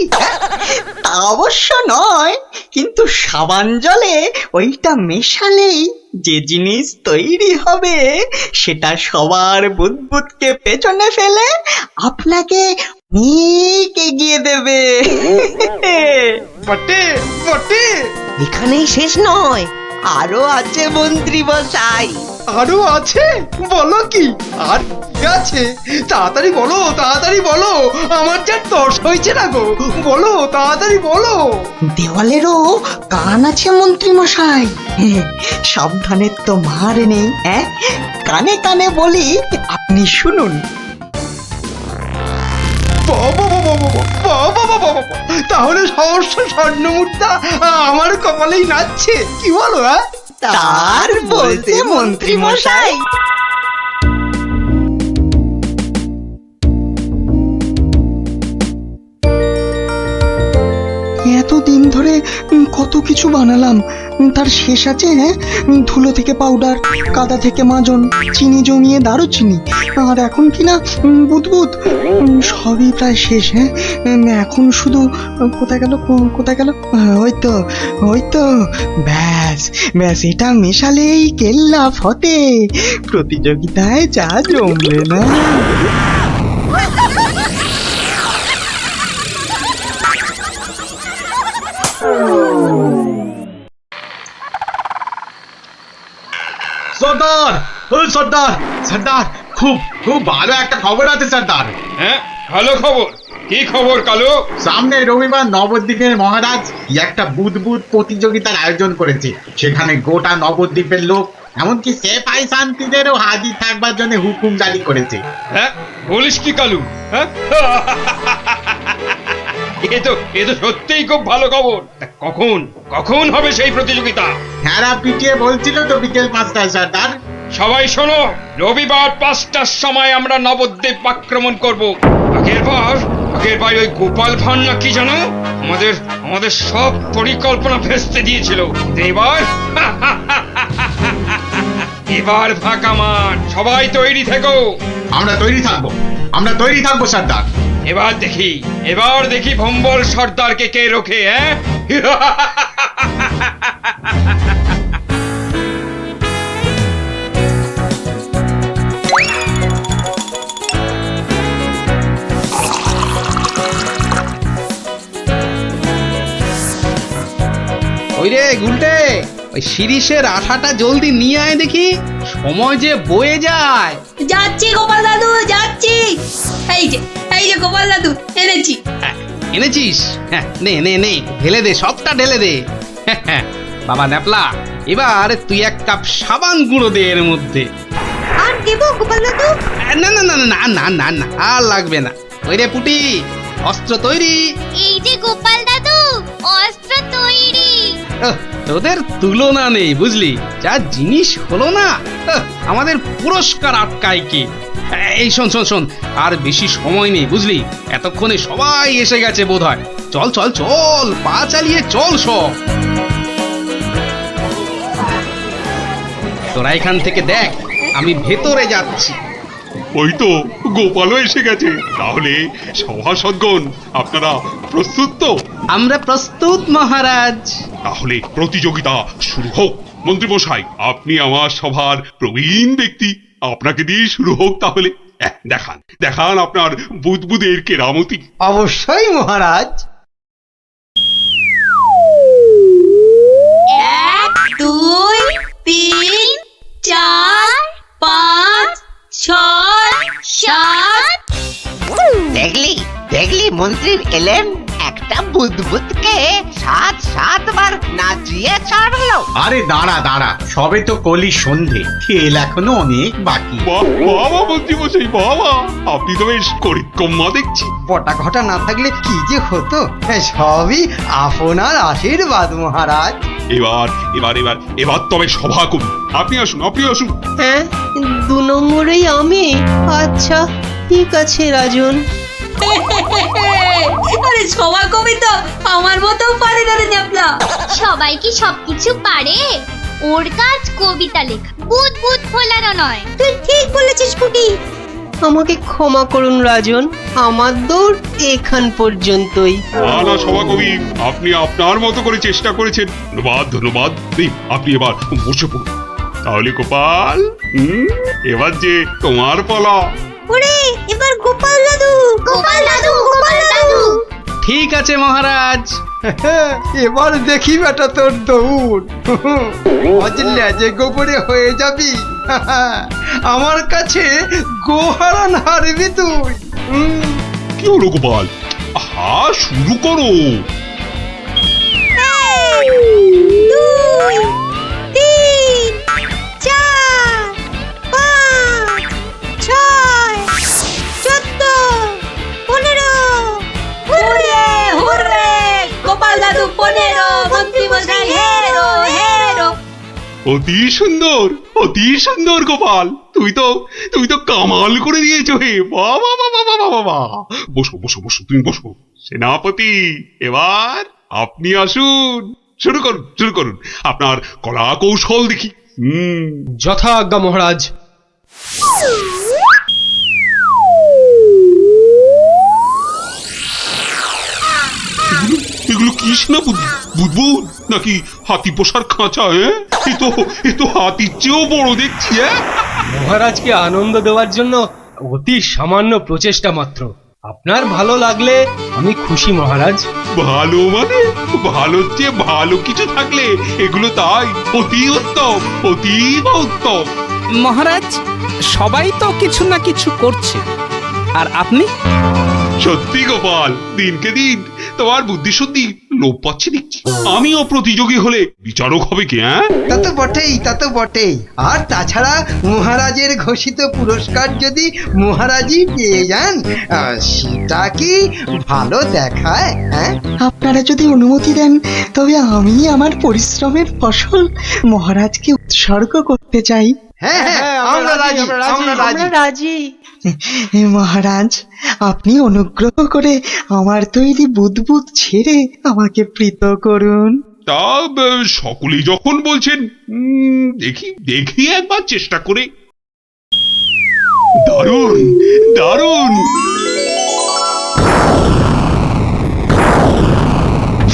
Speaker 10: তা অবশ্য নয়, কিন্তু সাবান জলে ওইটা মেশালেই যে জিনিস তৈরি হবে সেটা সবার বুদবুদকে পেছনে ফেলে আপনাকে অনেক এগিয়ে দেবে।
Speaker 6: বটে বটে,
Speaker 10: এখানেই শেষ নয়, আরো আছে মন্ত্রী মশাই।
Speaker 6: আরো আছে? বলো কি আর কি আছে? তাড়াতাড়ি বলো, তাড়াতাড়ি বলো, আমার যা তর্স হয়েছে না গো, বলো তাড়াতাড়ি বলো।
Speaker 10: দেওয়ালেরও কান আছে মন্ত্রী মশাই, সাবধানে তো মার নেই। কানে কানে বলি, আপনি শুনুন।
Speaker 6: তাহলে সহস্র স্বর্ণ মুদ্রা আমার কপালেই নাচছে, কি বলো?
Speaker 10: তার বলতে মন্ত্রী মশাই।
Speaker 5: এতদিন ধরে কত কিছু বানালাম, তার শেষ আছে? হ্যাঁ, ধুলো থেকে পাউডার, কাদা থেকে মাজন, চিনি জমিয়ে দারুচিনি, আর এখন কিনা বুদবুদ, সবই প্রায় শেষ। হ্যাঁ, এখন শুধু কোথায় গেল, কোথায় গেল? ওই তো ব্যাস ব্যাস, এটা মেশালেই কেল্লা ফতে, প্রতিযোগিতায় যা জমবে না।
Speaker 12: সর্দার, ও সর্দার, সর্দার, খুব খুব ভালো একটা খবর আছে সর্দার।
Speaker 1: হ্যাঁ, ভালো খবর? কি খবর কালু?
Speaker 12: সামনে রবিবার নবদ্বীপের মহারাজ কি একটা বুদবুদ প্রতিযোগিতার আয়োজন করেছে। সেখানে গোটা নবদ্বীপের লোক, এমনকি সেফাই শান্তিদেরও হাজির থাকবার জন্য হুকুম জারি করেছে।
Speaker 1: হ্যাঁ, বলিস কি কালু? হ্যাঁ, এ তো সত্যিই খুব ভালো খবর। তা কখন হবে সেই প্রতিযোগিতা?
Speaker 12: হ্যাঁ, পিটিয়ে বলছিল তো বিকেল 5টায় সর্দার।
Speaker 1: সবাই শোনো, রবিবার 5টার সময় আমরা নবদ্বীপ আক্রমণ করব। আগের বার আগের বার ওই গোপাল ভাঁড় না কি জানো আমাদের আমাদের সব পরিকল্পনা ভেস্তে দিয়েছিল। এবার এবার ফাঁকা মাঠ, সবাই তৈরি থেকো।
Speaker 12: আমরা তৈরি থাকবো সর্দার।
Speaker 1: এবার দেখি ভম্বল সর্দারকে কে রোখে। হ্যাঁ
Speaker 2: ওই রে গুলটে, ওই শিরিষের আঠাটা জলদি নিয়ে আয় দেখি, সময় যে বয়ে যায়।
Speaker 4: যাচ্ছি গোপাল দাদু, যাচ্ছি। এই যে গোপাল দাদু, এনেছি।
Speaker 2: এনেছিস? হ্যাঁ, নে নে নে, ঢেলে দে, সবটা ঢেলে দে। বাবা ন্যাপলা, এবার তুই এক কাপ সাবান গুঁড়ো দে এর মধ্যে।
Speaker 4: আর দেবো গোপাল দাদু?
Speaker 2: না না না না না না না, আর লাগবে না। ওই রে পুটি, অস্ত্র তৈরি।
Speaker 3: এই যে গোপাল দাদু, অস্ত্র তৈরি।
Speaker 2: তোদের তুলনা নেই বুঝলি, যা জিনিস হলো না, আমাদের পুরস্কার আটকায় কি। এই শোন শোন শোন, আর বেশি সময় নেই বুঝলি, এতক্ষণে সবাই এসে গেছে বোধহয়। চল চল চল, পা চালিয়ে চল সব। তোরা এখান থেকে দেখ, আমি ভেতরে যাচ্ছি।
Speaker 7: ওই তো গোপালও এসে গেছে। তাহলে সভাসদগণ, আপনারা প্রস্তুত তো?
Speaker 2: আমরা প্রস্তুত মহারাজ।
Speaker 7: তাহলে প্রতিযোগিতা শুরু হোক। মন্ত্রীমশাই, আপনি আমার সভার প্রবীণ ব্যক্তি, আপনাকে দিয়ে শুরু হোক তাহলে। দেখান দেখান আপনার বুদবুদের কেরামতি।
Speaker 6: অবশ্যই মহারাজ।
Speaker 4: 1 2 3 4 5 6 7।
Speaker 11: দেখলি মন্ত্রী এলেন, একটা বুদবুদকে 7 বার নাচিয়ে ছাড়লো।
Speaker 12: আরে দাঁড়া, সবে তো কলি সন্ধে, খেল এখনো অনেক বাকি।
Speaker 7: বাবা মন্ত্রীমশাই, বাবা আপনি তো বেশ করিকম্মা দেখছি।
Speaker 6: বটা ঘটা না থাকলে কি যে হতো, সবই আপনার আশীর্বাদ মহারাজ।
Speaker 7: এবার এবার এবার এবার তবে সভা কবি আপনি আসুন, আপনি আসুন।
Speaker 9: হ্যাঁ, 2 নম্বরেই আমি। আচ্ছা ঠিক আছে রাজন।
Speaker 4: আরে সবার কবি তো আমার মতো পারে না রে ন্যাপলা।
Speaker 3: সবাই কি সবকিছু পারে? ওর কাজ কবিতা লেখা, বুদবুদ ফোলানো নয়।
Speaker 4: তুই ঠিক বলেছিস পুটি।
Speaker 9: আমাকে ক্ষমা করুন রাজন, আমার দৌড় এখান পর্যন্তই।
Speaker 7: না সভাকবি, আপনি আপনার মতো করে চেষ্টা করেছেন, ধন্যবাদ ধন্যবাদ। আপনি এবার বসে পড়ুন। তাহলে গোপাল, এবার যে তোমার পালা।
Speaker 4: ওরে এবার গোপাল দাদু, গোপাল দাদু, গোপাল দাদু।
Speaker 2: ঠিক আছে মহারাজ।
Speaker 6: এবার দেখি বেটা তোর দৌড়, লেজে গোবরে হয়ে যাবি। আমার কাছে গোহারান হারবি তুই।
Speaker 7: কি হলো গোপাল? আহা, শুরু করো।
Speaker 4: 2 3 4 5 6 14 15। হুররে হুররে, গোপাল দাদু 15, মন্ত্রী মশাই হেরো হেরো।
Speaker 7: অতি সুন্দর, অতি সুন্দর গোপাল, তুমি তো কামাল করে দিয়েছো হে। বাবা বাবা বাবা বাবা, বসো বসো বসো, তুমি বসো। সেনাপতি, এবার আপনি আসুন, শুরু করুন আপনার কলা কৌশল দেখি।
Speaker 2: যথাজ্ঞা মহারাজ।
Speaker 7: এগুলো কি সেনাপতি? বুদবুদ নাকি হাতি পোষার খাঁচা? এ তো হাতির চেয়েও বড় দেখছি।
Speaker 13: মহারাজকে আনন্দ দেওয়ার জন্য অতি সামান্য প্রচেষ্টা মাত্র। আপনার ভালো লাগলে আমি খুশি মহারাজ।
Speaker 7: ভালো মানে? ভালোর চেয়ে ভালো কিছু থাকলে এগুলো তাই অতি উত্তম, অতীব উত্তম।
Speaker 2: মহারাজ, সবাই তো কিছু না কিছু করছে, আর আপনি?
Speaker 7: সত্যি গোপাল, দিনকে দিন তোমার বুদ্ধি শুদ্ধি লোপ পাচ্ছে দেখছি। আমিও প্রতিযোগী হলে বিচারক হবে কি?
Speaker 6: তা তো বটেই। আর তাছাড়া মহারাজের ঘোষিত পুরস্কার যদি মহারাজই পেয়ে যান, সেটা কি ভালো দেখায়? আপনারা যদি অনুমতি দেন, তবে আমি আমার পরিশ্রমের ফসল মহারাজকে উৎসর্গ করতে চাই। হ্যাঁ আমরা রাজি আমরা রাজি
Speaker 9: আমরা রাজি।
Speaker 5: মহারাজ, আপনি অনুগ্রহ করে আমার তৈরি বুদবুদ ছেড়ে আমাকে প্রীত করুন।
Speaker 7: তা সকলেই যখন বলছেন, দেখি দেখি একবার চেষ্টা করে। দারুণ দারুণ।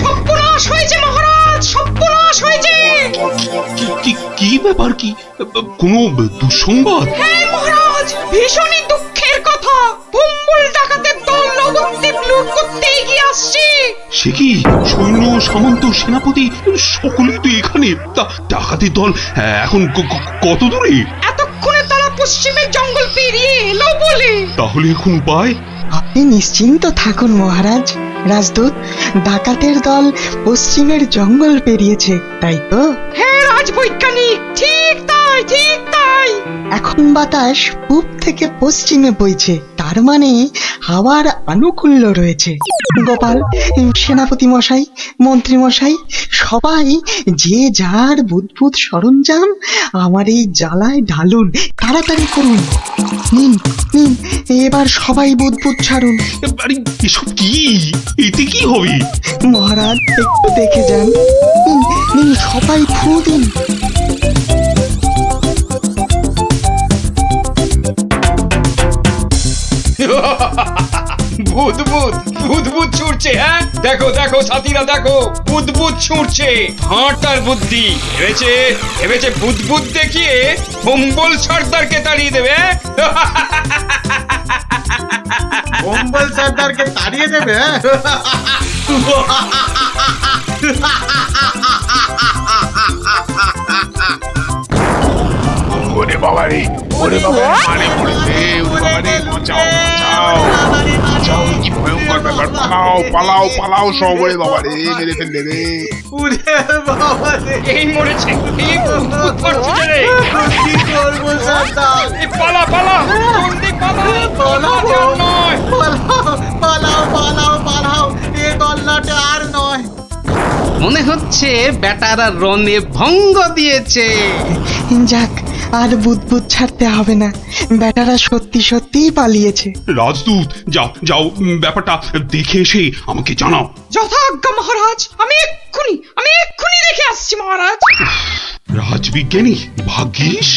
Speaker 1: সর্বনাশ হয়েছে মহারাজ, সর্বনাশ হয়েছে।
Speaker 7: কি ব্যাপার? কি কোনো দুঃসংবাদ?
Speaker 1: হ্যাঁ মহারাজ, ভীষণই দুঃখের কথা। ভম্বল ডাকাতের দল নবদ্বীপ লুট করতে এগিয়ে আসছে।
Speaker 7: সে কি? সৈন্য সামন্ত সেনাপতি সকলেই তো এখানে। তা ডাকাতের দল এখন কত দূরে?
Speaker 1: এতক্ষণে তারা পশ্চিমের জঙ্গল পেরিয়ে এলো বলে।
Speaker 7: তাহলে এখন উপায়?
Speaker 5: আপনি নিশ্চিন্ত থাকুন মহারাজ। রাজদূত, ডাকাতের দল পশ্চিমের জঙ্গল পেরিয়েছে, তাই তো?
Speaker 1: হ্যাঁ রাজবৈজ্ঞানিক, ঠিক তাই ঠিক তাই।
Speaker 5: এখন বাতাস পূব থেকে পশ্চিমে বইছে, তার মানে হাওয়ার আনুকূল্য রয়েছে। গোপাল, সেনাপতি মশাই, মন্ত্রী মশাই, সবাই যে যার বুদবুদ সরঞ্জাম আমার এই জ্বালায় ঢালুন, তাড়াতাড়ি করুন। নিন নিন, এবার সবাই বুদবুদ ছাড়ুন।
Speaker 7: আরে এসব কি? এতে কি হবে?
Speaker 5: মহারাজ একটু দেখে যান। নিন নিন, সবাই ফু দিন।
Speaker 1: বুদবুদ বুদবুদ ছুটছে। হ্যাঁ দেখো দেখো সাথীরা, দেখো বুদবুদ ছুটছে। হাঁটার বুদ্ধি ভেবেছে, ভেবেছে বুদবুদ দেখিয়ে ভম্বল সর্দারকে তাড়িয়ে দেবে।
Speaker 12: কম্বল সর্দারকে তাড়িয়ে দেবে?
Speaker 8: ওরে বাবারে, ওরে বাবা, মানে পড়েছে, ওরে বাবারে, বাঁচাও বাঁচাও বাঁচাও, কি ভয়ঙ্কর ব্যাপার! পালাও পালাও পালাও সব, ওরে বাবারে, মেরে ফেললে রে।
Speaker 1: এই মরেছে, এই বুদবুদ করছে রে।
Speaker 12: কি করবো সর্দার?
Speaker 1: এই পালা পালা, জলদি পালা।
Speaker 12: পালাও পালাও পালাও পালাও, এ গল্লাটা আর নয়।
Speaker 2: মনে হচ্ছে বেটারা রনে ভঙ্গ দিয়েছে।
Speaker 5: যাক, আর বুদবুদ ছাড়তে হবে না, বেটারা সত্যি সত্যিই পালিয়েছে।
Speaker 7: রাজদূত, যাও যাও, ব্যাপারটা দেখে এসে আমাকে জানাও।
Speaker 1: যথাজ্ঞা মহারাজ, আমি এক্ষুনি দেখে আসছি মহারাজ।
Speaker 7: রাজবিজ্ঞানী, ভাগ্যিস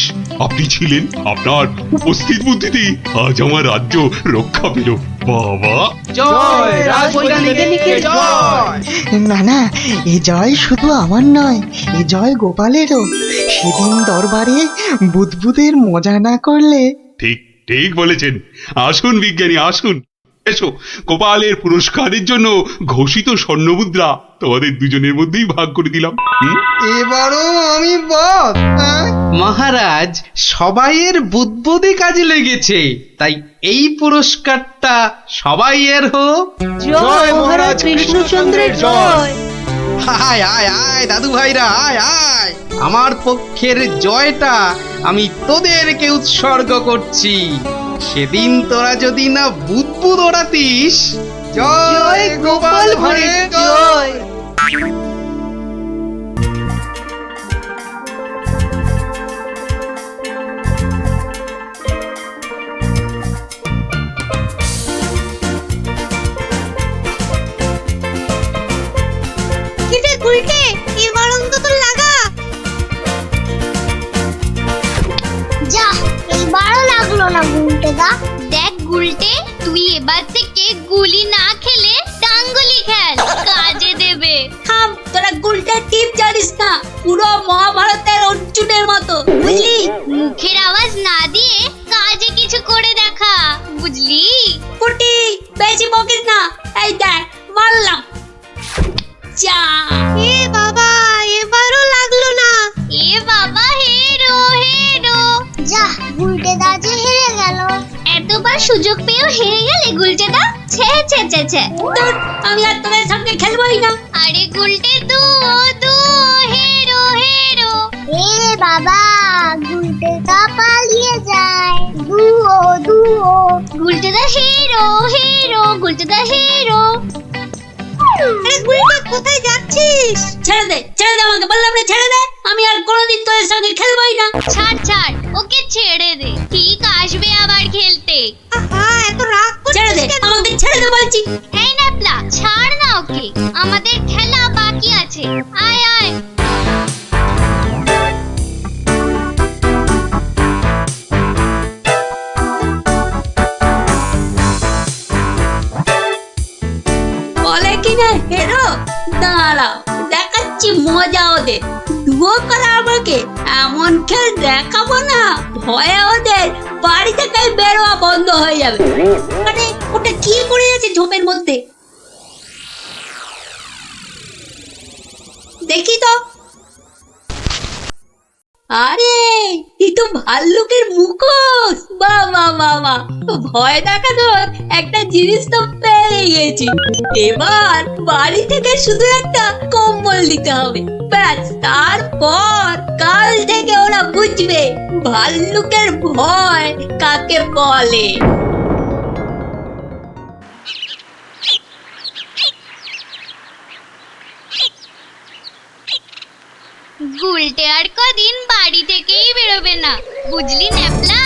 Speaker 7: আপনি ছিলেন। আপনার উপস্থিত বুদ্ধিতে আজ আমার রাজ্য রক্ষা পেল। বাবা,
Speaker 2: জয় রাজবৈজ্ঞানিকের জয়।
Speaker 5: না না, এ জয় শুধু আমার নয়, এ জয় গোপালেরও। সেদিন দরবারে বুদবুদের মজা না করলে।
Speaker 7: ঠিক ঠিক বলেছেন। আসুন বিজ্ঞানী, আসুন। এসো, গোপালের পুরস্কারের জন্য ঘোষিত স্বর্ণমুদ্রা তোমাদের দুজনের মধ্যেই ভাগ করে দিলাম।
Speaker 6: এবারও আমি বাদ।
Speaker 2: মহারাজ, সবাইয়ের বুদ্বুদে কাজে লেগেছে, তাই এই পুরস্কারটা সবাইয়ের হোক।
Speaker 9: জয় মহারাজ কৃষ্ণচন্দ্রের জয়।
Speaker 2: আয় আয় আয় দাদু ভাইরা, আয় আয়। আমার পক্ষের জয়টা আমি তোদেরকে উৎসর্গ করছি। সেদিন তোরা যদি না বুদবুদ ওড়াতিস।
Speaker 9: জয় গোপাল ভাঁড়ের জয়।
Speaker 3: কিরে গুলটে, এবার অন্তত লাগা। যা, এইবারও লাগলো না গুলটেদা। দেখ গুলটে, তুই এবার থেকে গুলি না খেলে ডাঙ্গুলি খেল, কাজে দেবে।
Speaker 4: থাম, তোরা গুলটা টিপ জানিস না, পুরো মহাভারতের অর্জুনের মতো, বুঝলি?
Speaker 3: মুখের আওয়াজ না দিয়ে কাজে কিছু করে দেখা, বুঝলি?
Speaker 4: পুটি, বেশি বকিস না। এই দেখ, মারলাম। যা।
Speaker 3: এ বাবা, এবারও লাগলো না। এ বাবা, হেরো হেরো। যা, গুলটেদা যে হেরে গেল। এতবার সুযোগ পেয়েও হেরে গেলে গুলটেদা? ছে ছে ছে ছে।
Speaker 4: ধুর, আমি আর তোদের সঙ্গে খেলবোই না।
Speaker 3: আরে গুলটে দু হেরো হেরো। এ বাবা, গুলটেদা পালিয়ে যায়। দুও গুলটেদা হেরো হেরো, গুলটেদা হেরো।
Speaker 4: আরে গুলটা, কোথায় যাচ্ছিস? ছেড়ে দে আমাকে, বললাম না ছেড়ে দে। আমি আর কোনোদিন তোদের সঙ্গে খেলবোই না।
Speaker 3: ছাড় ছাড়, ওকে ছেড়ে দে, ঠিক আসবে আবার খেলতে।
Speaker 4: ছেড়ে দে, আমাকে ছেড়ে দে বলছি।
Speaker 3: এই ন্যাপলা, ছাড় না ওকে, আমাদের খেলা বাকি আছে। আয় আয়।
Speaker 4: বলে কিনা হেরো, দাঁড়াও দেখাচ্ছি মজা ওদের। দুয়ো করা আমাকে এমন খেল দেখাবো না, ভয়ে ওদের বাড়ি থেকে বেরোয়া বন্ধ হয়ে যাবে। মানে ওটা কি করে আছে ঝোপের মধ্যে, দেখি তো। আরে এই তো ভাল্লুকের মুখোশ। বাহ বাহ বাহ বাহ, ভয় দেখানোর একটা জিনিস তো পেয়ে গেছি। এবার বাড়ি থেকে শুধু একটা কম্বল দিতে হবে, ব্যাস। তারপর কাল থেকে ওরা বুঝবে ভাল্লুকের ভয় কাকে বলে।
Speaker 3: গুলটে আর কদিন বাড়ি থেকেই বেরোবে না, বুঝলি ন্যাপলা?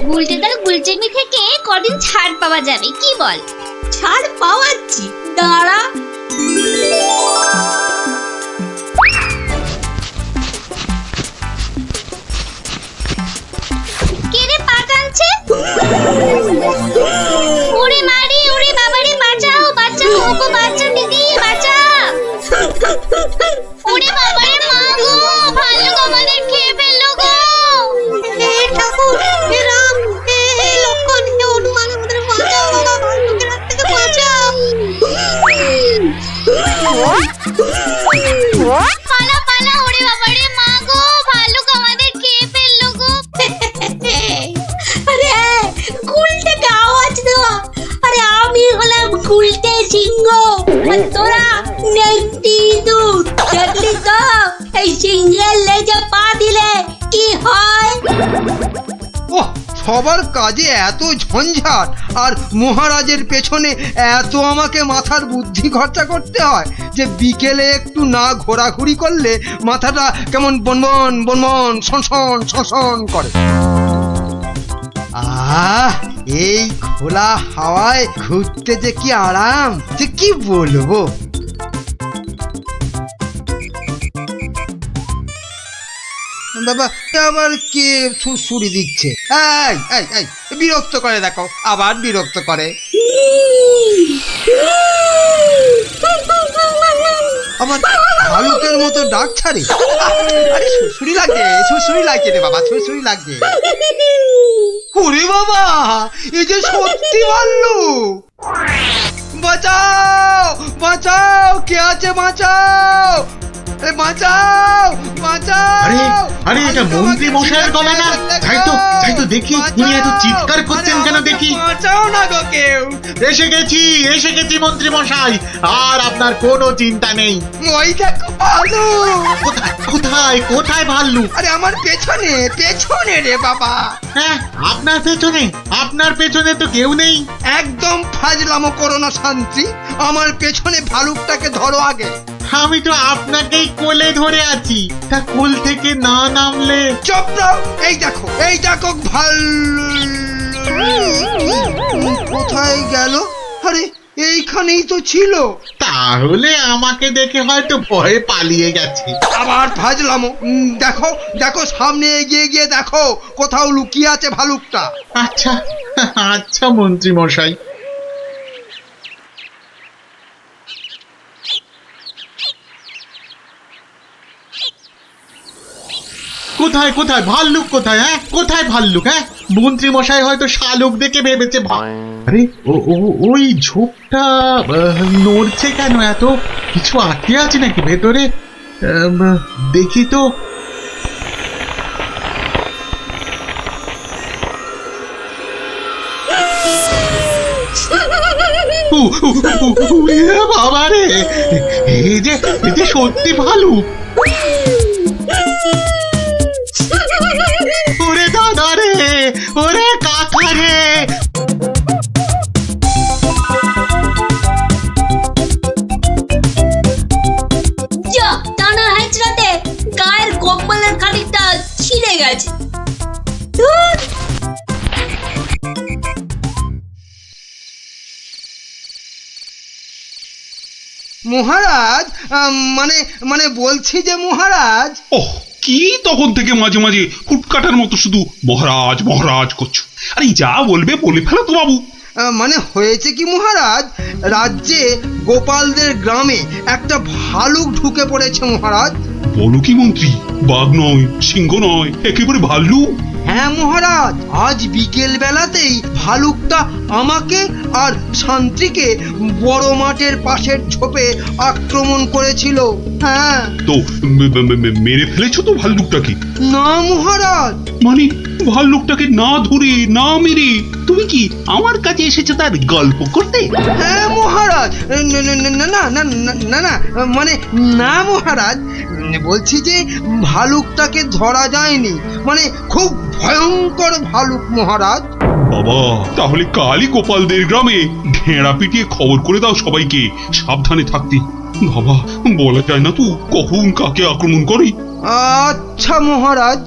Speaker 3: গুলটে তার গুলচেমি থেকে কদিন ছাড় পাওয়া যাবে, কি বল?
Speaker 4: ছাড় পাওয়াচ্ছি, দাঁড়া।
Speaker 3: কে রে পা টানছে? ওরে মারি, ওরে বাবারে, বাঁচাও বাঁচাও, ওগো বাঁচা দিদি, বাঁচা। ওরে বাবারে, মা গো, ভাল্লুক আমাদের খেয়ে ফেললো গো।
Speaker 4: হে ঠাকুর, হে রাম, হে লক্ষণ, হে হনুমান, আমাদের বাঁচাও বাবা, ভাল্লুকের হাত থেকে বাঁচাও।
Speaker 3: পালা পালা, ওরে বাবারে, মা গো, ভাল্লুক আমাদের খেয়ে ফেললো গো।
Speaker 4: আরে গুলটেকে আওয়াজ দেওয়া। আরে আমি হলাম গুলটে সিংহ, আর তোরা নেংটি ইঁদুর। দেখলি তো এই সিংহের লেজে পা দিলে কি হয়?
Speaker 6: ওহ, সবার কাজে এত ঝঞ্ঝাট, আর মহারাজের পেছনে এত আমাকে মাথার বুদ্ধি খরচা করতে হয় যে বিকেলে একটু না ঘোরাঘুরি করলে মাথাটা কেমন বনবন বনবন শনশন শনশন করে। আহ, এই খোলা হাওয়ায় ঘুরতে যে কি আরাম, যে কি বলবো। বাবা, আবার কে সুড়সুড়ি দিচ্ছে? এই এই এই, বিরক্ত করে, দেখো আবার বিরক্ত করে। আবার ভালুকের মতো ডাক ছাড়ে। আরে সুড়সুড়ি লাগছে, সুড়সুড়ি লাগছে রে বাবা, সুড়সুড়ি লাগছে। ওরে বাবা, এই যে সত্যি ভাল্লুক! বাঁচাও বাঁচাও, কে আছে বাঁচাও, বাঁচাও বাঁচাও।
Speaker 12: আরে আরে, এটা মন্ত্রী মশাইয়ের গলা না? তাই তো দেখি, উনি এত চিৎকার করছেন কেন দেখি।
Speaker 6: বাঁচাও না গো কেউ।
Speaker 12: এসে গেছি মন্ত্রী মশাই, আর আপনার কোনো চিন্তা নেই।
Speaker 6: ওই দেখো ভাল্লুক।
Speaker 12: কোথায় কোথায় ভাল্লুক?
Speaker 6: আরে আমার পেছনে, পেছনে রে বাবা।
Speaker 12: হ্যাঁ, আপনার পেছনে তো কেউ নেই।
Speaker 6: একদম ফাজলামো করো না শান্তি, আমার পেছনে ভালুকটাকে ধরো আগে।
Speaker 12: আমি তো আপনাকেই কোলে ধরে আছি, তা কোল থেকে না নামলে।
Speaker 6: চুপ দাও, এই দেখো ভাল্লুক কোথায় গেল? আরে এইখানেই তো ছিল।
Speaker 12: তাহলে আমাকে দেখে হয়তো ভয়ে পালিয়ে গেছে।
Speaker 6: আবার ফাজলামো। দেখো দেখো, সামনে এগিয়ে গিয়ে দেখো কোথাও লুকিয়ে আছে ভালুকটা।
Speaker 12: আচ্ছা আচ্ছা মন্ত্রী মশাই। কোথায় কোথায় ভাল্লুক, কোথায়? হ্যাঁ, কোথায় ভাল্লুক? হ্যাঁ, মন্ত্রী মশাই হয়তো শালুক দেখে ভেবেছে। আরে ওই ঝোপটা নড়ছে কেন? এত কিছু আটকে আছে নাকি ভেতরে? দেখি তো। বাবা রে, এই যে সত্যি ভালুক। ওরে দাদা রে, ওরে কাকা রে।
Speaker 4: যা টানা হেঁচড়াতে গায়ের কম্বলের খানিকটা ছিঁড়ে গেছে।
Speaker 6: মহারাজ মানে মানে বলছি যে মহারাজ।
Speaker 7: ওহ, কি তখন থেকে মাঝে মাঝে কুটকাটার মতো শুধু মহারাজ মহারাজ করছো? আরে যা বলবে বলে ফেলো তো বাবু।
Speaker 6: মানে হয়েছে কি মহারাজ, রাজ্যে গোপালদের গ্রামে একটা ভালুক ঢুকে পড়েছে মহারাজ।
Speaker 7: বলো কি মন্ত্রী? বাঘ নয়, সিংহ নয়, একেবারে ভাল্লুক?
Speaker 6: হ্যাঁ মহারাজ, আজ বিকেল বেলাতেই ভালুকটা আমাকে আর শান্তিকে বড় মাঠের পাশের ঝোপে আক্রমণ করেছিল। হ্যাঁ।
Speaker 7: তো মেরে ফেলেছো তো ভাল্লুকটাকে?
Speaker 6: না মহারাজ।
Speaker 7: মানে ভাল্লুকটাকে না ধরে না মেরে তুমি কি আমার কাছে এসেছো তার গল্প করতে?
Speaker 6: হ্যাঁ মহারাজ। না না না না না না না, মানে না মহারাজ, বলছি যে ভালুকটাকে ধরা যায়নি, মানে খুব ভয়ঙ্কর ভালুক মহারাজ।
Speaker 7: বাবা, তাহলে কালই গোপালদের গ্রামে ঢেঁড়া পিটিয়ে খবর করে দাও সবাইকে সাবধানে থাকতে। বাবা, বলা যায় না তো কখন কাকে আক্রমণ করে।
Speaker 6: আচ্ছা মহারাজ।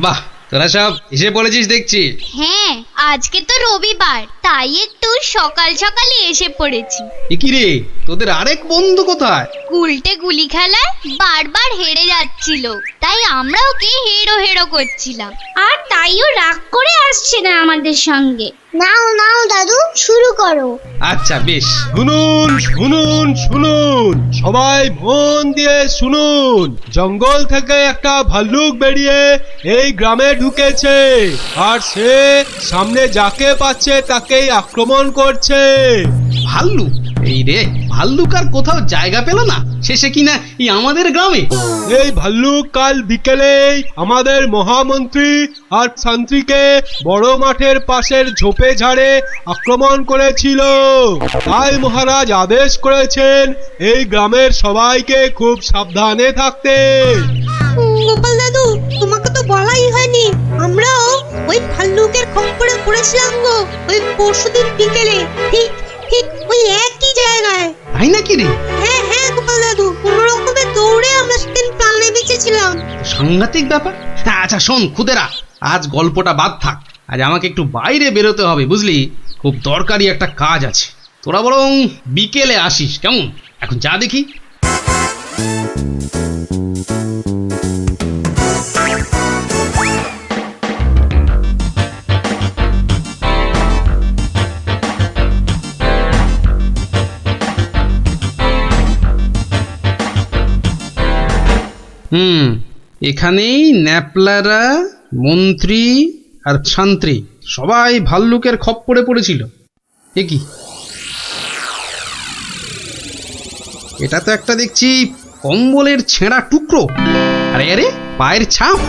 Speaker 2: বাহ, তোরা সব এসে পড়েছিস দেখছি।
Speaker 3: হ্যাঁ, আজকে তো রবিবার, তাই একটু সকাল সকালই এসে পড়েছি।
Speaker 2: এ কি রে, তোদের আরেক বন্ধু কোথায়?
Speaker 3: উল্টে গুলি খেলায় বারবার হেরে যাচ্ছিল, তাই আমরা ওকে হেরো হেরো করছিলাম, আর তাইও রাগ করে আসছে না আমাদের সঙ্গে। নাও নাও দাদু, শুরু করো।
Speaker 2: আচ্ছা বেশ।
Speaker 13: শুনুন শুনুন শুনুন, সবাই মন দিয়ে শুনুন। জঙ্গল থেকে একটা ভাল্লুক বেরিয়ে এই গ্রামে ঢুকেছে, আর সে সামনে যাকে পাচ্ছে তাকেই আক্রমণ করছে।
Speaker 2: ভাল্লুক? এই রে, ভাল্লুক আর কোথাও জায়গা পেল না, শেষে কিনা এই আমাদের গ্রামে।
Speaker 13: এই ভাল্লুক কাল বিকেলেই আমাদের মহামন্ত্রী আর শান্তিকে বড় মাঠের পাশের ঝোপে ঝাড়ে আক্রমণ করেছিল। তাই মহারাজ আদেশ করেছেন এই গ্রামের সবাইকে খুব সাবধানে থাকতে।
Speaker 9: গোপাল দাদু, তোমাকে তো বলাই হয়নি, আমরাও ওই ভাল্লুকের খপ্পরে পড়েছিলাম গো, ওই পরশুদিন বিকেলে, ঠিক ঠিক ওই একই জায়গায়।
Speaker 2: তাই নাকি রে?
Speaker 9: হ্যাঁ হ্যাঁ গোপাল দাদু, কোন রকমে দৌড়ে আমরা সেদিন প্রাণে বেঁচেছিলাম।
Speaker 2: সাংঘাতিক ব্যাপার। আচ্ছা শোন খুদেরা, আজ গল্পটা বাদ থাক, আজ আমাকে একটু বাইরে বেরোতে হবে বুঝলি, খুব দরকারি একটা কাজ আছে। তোরা বরং বিকেলে আসিস, কেমন? এখন যা দেখি। এখানেই ন্যাপলারা, মন্ত্রী আর শান্তি সবাই ভাল্লুকের খপ্পরে পড়েছিল। এ কি, এটা তো একটা দেখছি কম্বলের ছেঁড়া টুকরো। আরে আরে, পায়ের ছাপ।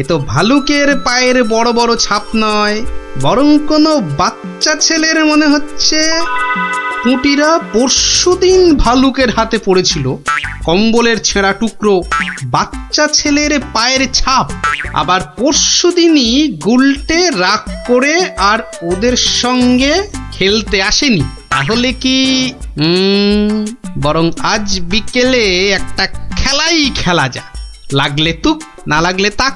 Speaker 2: এ তো ভালুকের পায়ের বড় বড় ছাপ নয়, বরং কোনো বাচ্চা ছেলের মনে হচ্ছে। পুঁটিরা পরশুদিন ভালুকের হাতে পড়েছিল, কম্বলের ছেঁড়া টুকরো, বাচ্চা ছেলের পায়ের ছাপ। আবার পরশুদিনই গুলটে রাগ করে আর ওদের সঙ্গে খেলতে আসেনি। তাহলে কি বরং আজ বিকেলে একটা খেলাই খেলা যা, লাগলে তুক না লাগলে তাক।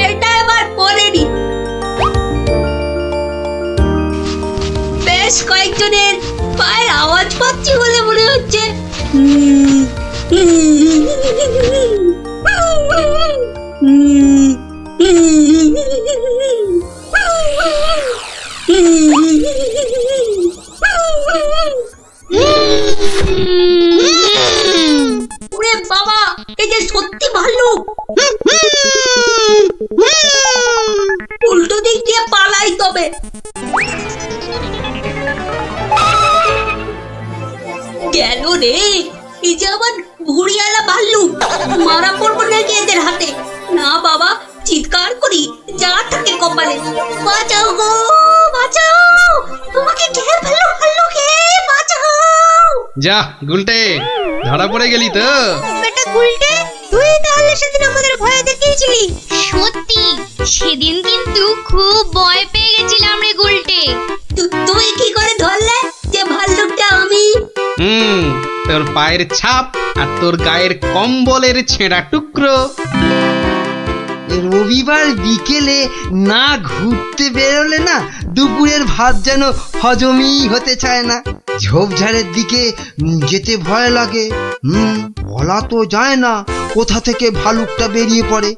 Speaker 4: এটা এবার পড়েনি। বেশ কয়েকজনের পায়ের আওয়াজ পাচ্ছি বলে মনে হচ্ছে। ওরে বাবা, এই যে সত্যি ভাল্লুক। উল্টো দিক দিয়ে পালাই তবে। গেল রে, এই যে আবার ভুড়িয়ালা ভাল্লুক। মারা পড়বো নাকি এদের হাতে? না বাবা, চিৎকার করি যা থাকে কপালে। বাঁচাও গো, বাঁচাও, তোমাকে খেয়ে ফেললো ভাল্লুকে, বাঁচাও।
Speaker 2: যা গুলটে, ধরা পড়ে গেলি তো।
Speaker 9: বেটা গুলটে, তুই তাহলে সেদিন আমাদের ভয় দেখিয়েছিলি।
Speaker 3: সত্যি, সেদিন কিন্তু খুব ভয় পেয়ে গেছিলাম রে গুলটে।
Speaker 4: তুই কি করে ধরলে যে ভাল্লুকটা আমি?
Speaker 2: তোর পায়ের ছাপ আর তোর গায়ের কম্বলের ছেঁড়া টুকরো।
Speaker 6: রবিবার বিকেলে না ঘুরতে বেরোলে না দুপুরের ভাত যেন হজমই হতে চায় না। ঝোপঝাড়ের দিকে যেতে ভয় লাগে। বলা তো যায় না কোথা থেকে ভালুকটা বেরিয়ে পড়ে।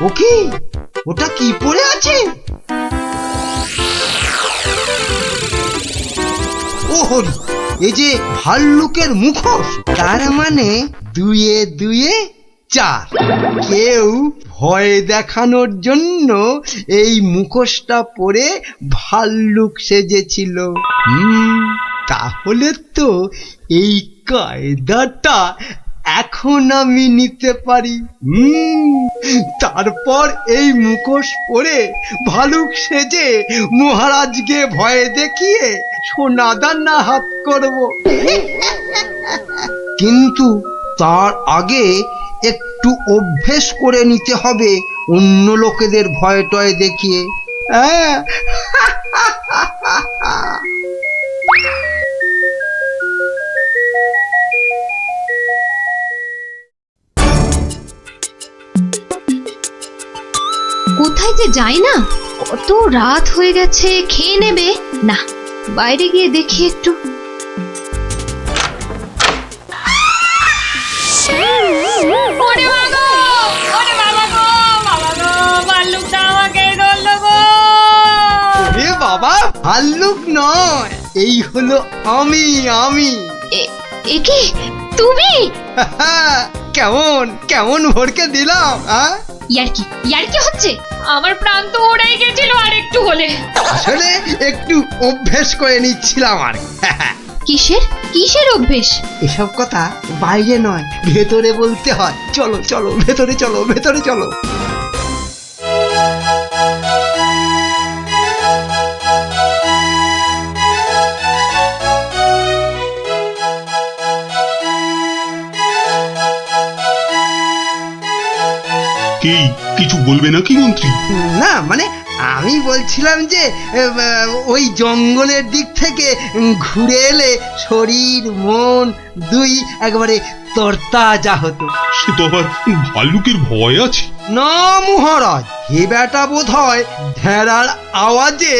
Speaker 6: ও কি, ওটা কি পড়ে আছে? ও হরি, এই যে ভাল্লুকের মুখোশ। তার মানে 2 × 2 = 4। কেউ ভয় দেখানোর জন্য এই মুখোশটা পরে ভাল্লুক সেজেছিল। তাহলে তো এই কায়দাটা এখন আমি নিতে পারি। তারপর এই মুখোশ পরে ভালুক সেজে মহারাজকে ভয় দেখিয়ে সোনাদানা হাত করব। কিন্তু তার আগে একটু অভ্যেস করে নিতে হবে অন্য লোকেদের ভয় টয় দেখিয়ে।
Speaker 14: কোথায় যে যাই না, কত রাত হয়ে গেছে। খেয়ে নেবে না, বাইরে গিয়ে দেখি একটু।
Speaker 6: বাবা, ভাল্লুক নয়, এই হলো আমি।
Speaker 14: এ কি তুমি?
Speaker 6: কেমন কেমন ভরকে দিলাম?
Speaker 14: ইয়ার্কি হচ্ছে? আমার প্রাণ তো ওড়াই গেছিল আর একটু হলে।
Speaker 6: আসলে একটু অভ্যেস করে নিচ্ছিলাম আর।
Speaker 14: কিসের অভ্যেস?
Speaker 6: এসব কথা বাইরে নয়, ভেতরে বলতে হয়। চলো চলো, ভেতরে চলো, ভেতরে চলো।
Speaker 7: কি কিছু বলবে নাকি মন্ত্রী?
Speaker 6: না মানে আমি বলছিলাম যে ওই জঙ্গলের দিক থেকে ঘুরে এলে শরীর মন দুই একবারে তরতাজা হতো।
Speaker 7: সে তো আবার ভাল্লুকের ভয় আছে?
Speaker 6: না মহারাজ, এ বেটা বোধ হয় ঢেড়ার আওয়াজে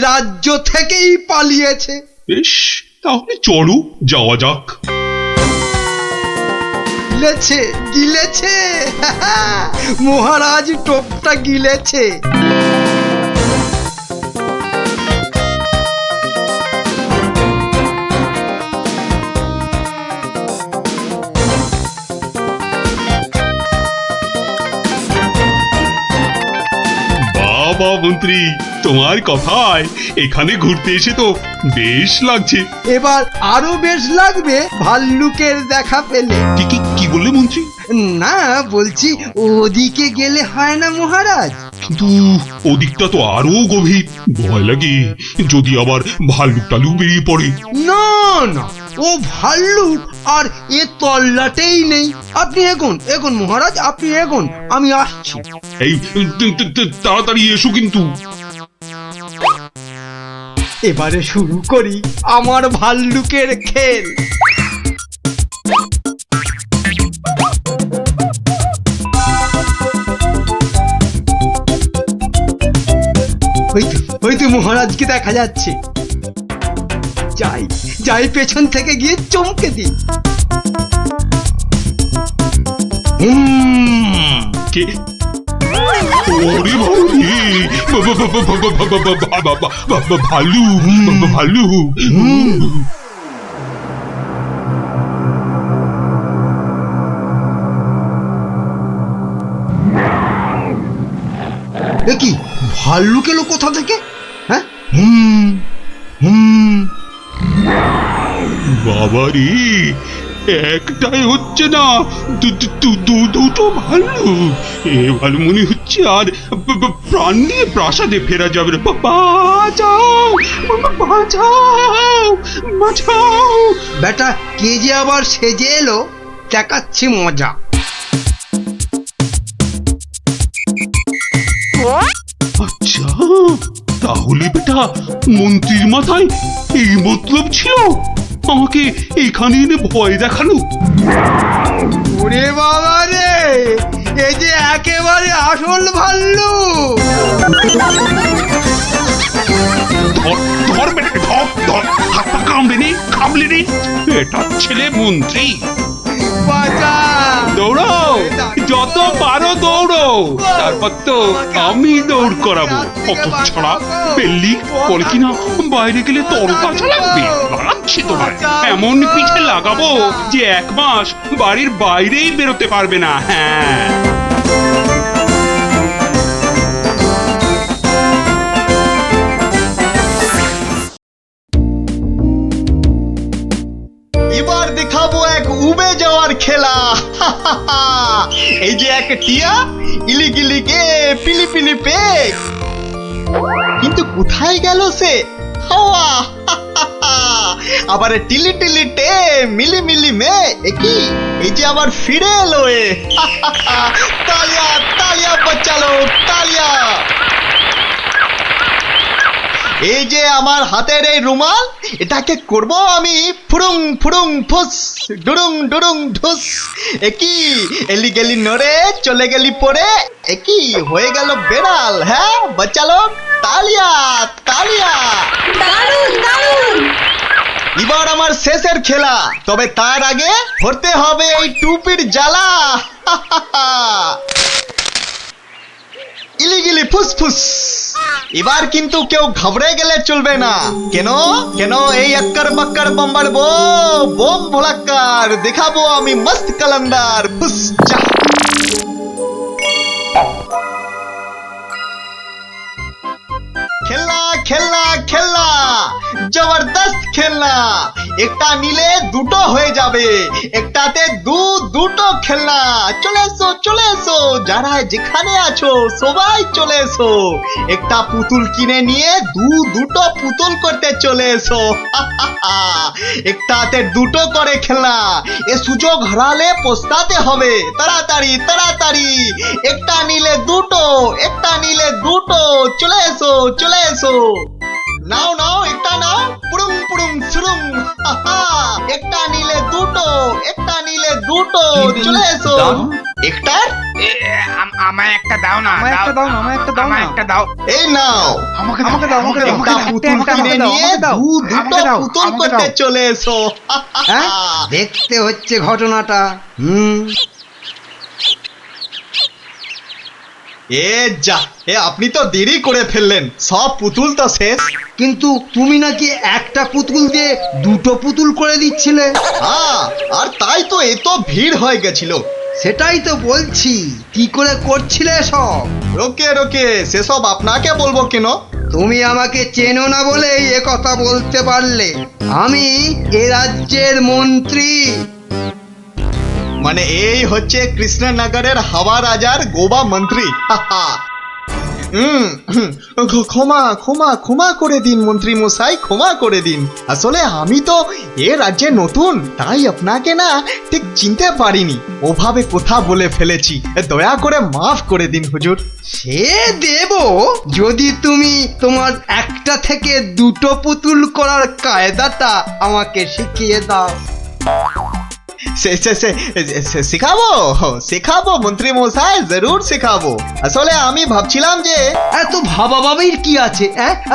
Speaker 6: রাজ্য থেকেই পালিয়েছে।
Speaker 7: বেশ, তাহলে চলো যাওয়া যাক।
Speaker 6: গিলেছে মহারাজ, টোপটা গিলেছে।
Speaker 7: বাবা মন্ত্রী, তোমার কথায় এখানে ঘুরতে এসে তো বেশ লাগছে।
Speaker 6: এবার আরো বেশ লাগবে ভাল্লুকের দেখা পেলে।
Speaker 7: কি বললে মন্ত্রী?
Speaker 6: না বলছি, ওদিকে গেলে হয় না মহারাজ?
Speaker 7: কিন্তু ওদিকটা তো আরো গভীর। ভয় লাগে যদি আবার ভাল্লুক টালুক বেরিয়ে পড়ে।
Speaker 6: না না, ও ভাল্লুক আর এ তল্লাটেই নেই। আপনি এগোন মহারাজ, আপনি এগোন, আমি আসছি।
Speaker 7: এই তাড়াতাড়ি এসো কিন্তু।
Speaker 6: এবারে শুরু করি আমার ভাল্লুকের খেল। হয়তো মহারাজকে দেখা যাচ্ছে। যাই পেছন থেকে গিয়ে চমকে দিই।
Speaker 7: ভালু
Speaker 6: কি ভাল্লুক এলো কোথা থেকে? হ্যাঁ,
Speaker 7: বাবারি, একটাই হচ্ছে না, দুটো ভাল্লুক। এবার মনে হচ্ছে আর প্রাণ নিয়ে প্রাসাদে ফেরা যাবে না। বাঁচাও,
Speaker 6: বেটা কে যে আবার সেজে এলো, দেখাচ্ছি মজা।
Speaker 7: আচ্ছা, তাহলে বেটা মন্ত্রীর মাথায় এই মতলব ছিল। আমাকে এখানে এনে ভয় দেখালো?
Speaker 6: ওরে বাবা রে, এই যে একেবারে আসল ভাল্লুক।
Speaker 7: ধর বেটাকে, ধর, হাত পা কামড়ে নে। এটা ছেলে মন্ত্রী। দৌড়ো, যত পারো দৌড়ো, তারপর তো আমি দৌড় করাবো। অত ছাড়া পেল্লি বলে কিনা বাইরে গেলে তরকাচা লাগবে। লাগাচ্ছি তোমার, এমন পিঠে লাগাবো যে 1 মাস বাড়ির বাইরেই বেরোতে পারবে না। হ্যাঁ,
Speaker 15: এবার দেখাবো এক উবে যাওয়ার খেলা। এই যে এক টিয়া, ইলিগিলি কে পিলি পিলি পে, কিন্তু কোথায় গেল সে? হাওয়া। আবার টিলি টিলি টে, মিলি মিলি মে, একই এই যে আবার ফিরে এলো এ। তালিয়া তালিয়া বাচ্চালো, তালিয়া। এই যে আমার হাতের এই রুমাল, এটাকে করব আমি ফুরুং ফুরুং ফুস, ডুরুং ডুরুং ঢুস। একই এলি গেলি নড়ে, চলে গেলি পড়ে, একই হয়ে গেল বেড়াল। হ্যাঁ বাচ্চালো, তালিয়া তালিয়া।
Speaker 4: দারুণ দারুণ।
Speaker 15: এবার আমার শেষের খেলা, তবে তার আগে ধরতে হবে এই টুপির জ্বালা। ইলিগিলি ফুসফুস। এবার কিন্তু কেউ ঘাবড়ে গেলে চলবে না। কেন কেন এই আক্কার বাক্কার বাম্বার বোম ভোলাক্কার দেখাবো আমি মস্ত কালান্দার। ফুস যা। খেলনা খেলনা খেলনা, জবরদস্ত খেলনা। একটা নিলে দুটো হয়ে যাবে, একটাতে দুটো খেলনা। চলে এসো চলে এসো, যারা যেখানে আছো সবাই চলে এসো। একটা পুতুল কিনে নিয়ে দুটো পুতুল করতে চলে এসো। একটাতে দুটো করে খেলনা, এ সুযোগ হারালে পস্তাতে হবে। তাড়াতাড়ি তাড়াতাড়ি, একটা নিলে দুটো, একটা নিলে দুটো। চলে এসো চলে এসো, নাও নাও একটা নাও, পুরুম পুরুম সুরুম। একটা নিলে দুটো, একটা নিলে দুটো। চলে এসো। একটা
Speaker 1: আমায় একটা দাও না, আমায় একটা দাও না, আমায় একটা দাও না, একটা দাও।
Speaker 15: এই নাও,
Speaker 1: আমাকে দাও, আমাকে দাও,
Speaker 15: একটা পুতুল কিনে নিয়ে দুটো পুতুল করতে চলে এসো।
Speaker 6: দেখতে হচ্ছে ঘটনাটা।
Speaker 15: এ যা, এ আপনি তো দেরি করে ফেললেন, সব পুতুল তো শেষ।
Speaker 6: কিন্তু তুমি নাকি একটা পুতুল দিয়ে দুটো পুতুল করে দিচ্ছিলে।
Speaker 15: হ্যাঁ, আর তাই তো এত ভিড় হয়ে গেছিল।
Speaker 6: সেটাই তো বলছি, কি করে করছিলে সব?
Speaker 15: রোকে রোকে, সেসব আপনাকে বলবো কেন?
Speaker 6: তুমি আমাকে চেনো না বলেই এ কথা বলতে পারলে। আমি এ রাজ্যের মন্ত্রী।
Speaker 15: মানে এই হচ্ছে কৃষ্ণনগরের হাওয়া রাজার গোবা মন্ত্রী। ক্ষমা ক্ষমা ক্ষমা করে দিন মন্ত্রী মশাই, ক্ষমা করে দিন। আসলে আমি তো এ রাজ্যে নতুন, তাই আপনাকে না ঠিক চিনতে পারিনি, ওভাবে কথা বলে ফেলেছি। দয়া করে মাফ করে দিন হুজুর।
Speaker 6: সে দেব, যদি তুমি তোমার একটা থেকে দুটো পুতুল করার কায়দাটা আমাকে শিখিয়ে দাও।
Speaker 15: শেখাবো শেখাবো মন্ত্রী মশাই, জরুর শেখাবো। আসলে আমি ভাবছিলাম যে
Speaker 6: এত ভাবা ভাবির কি আছে,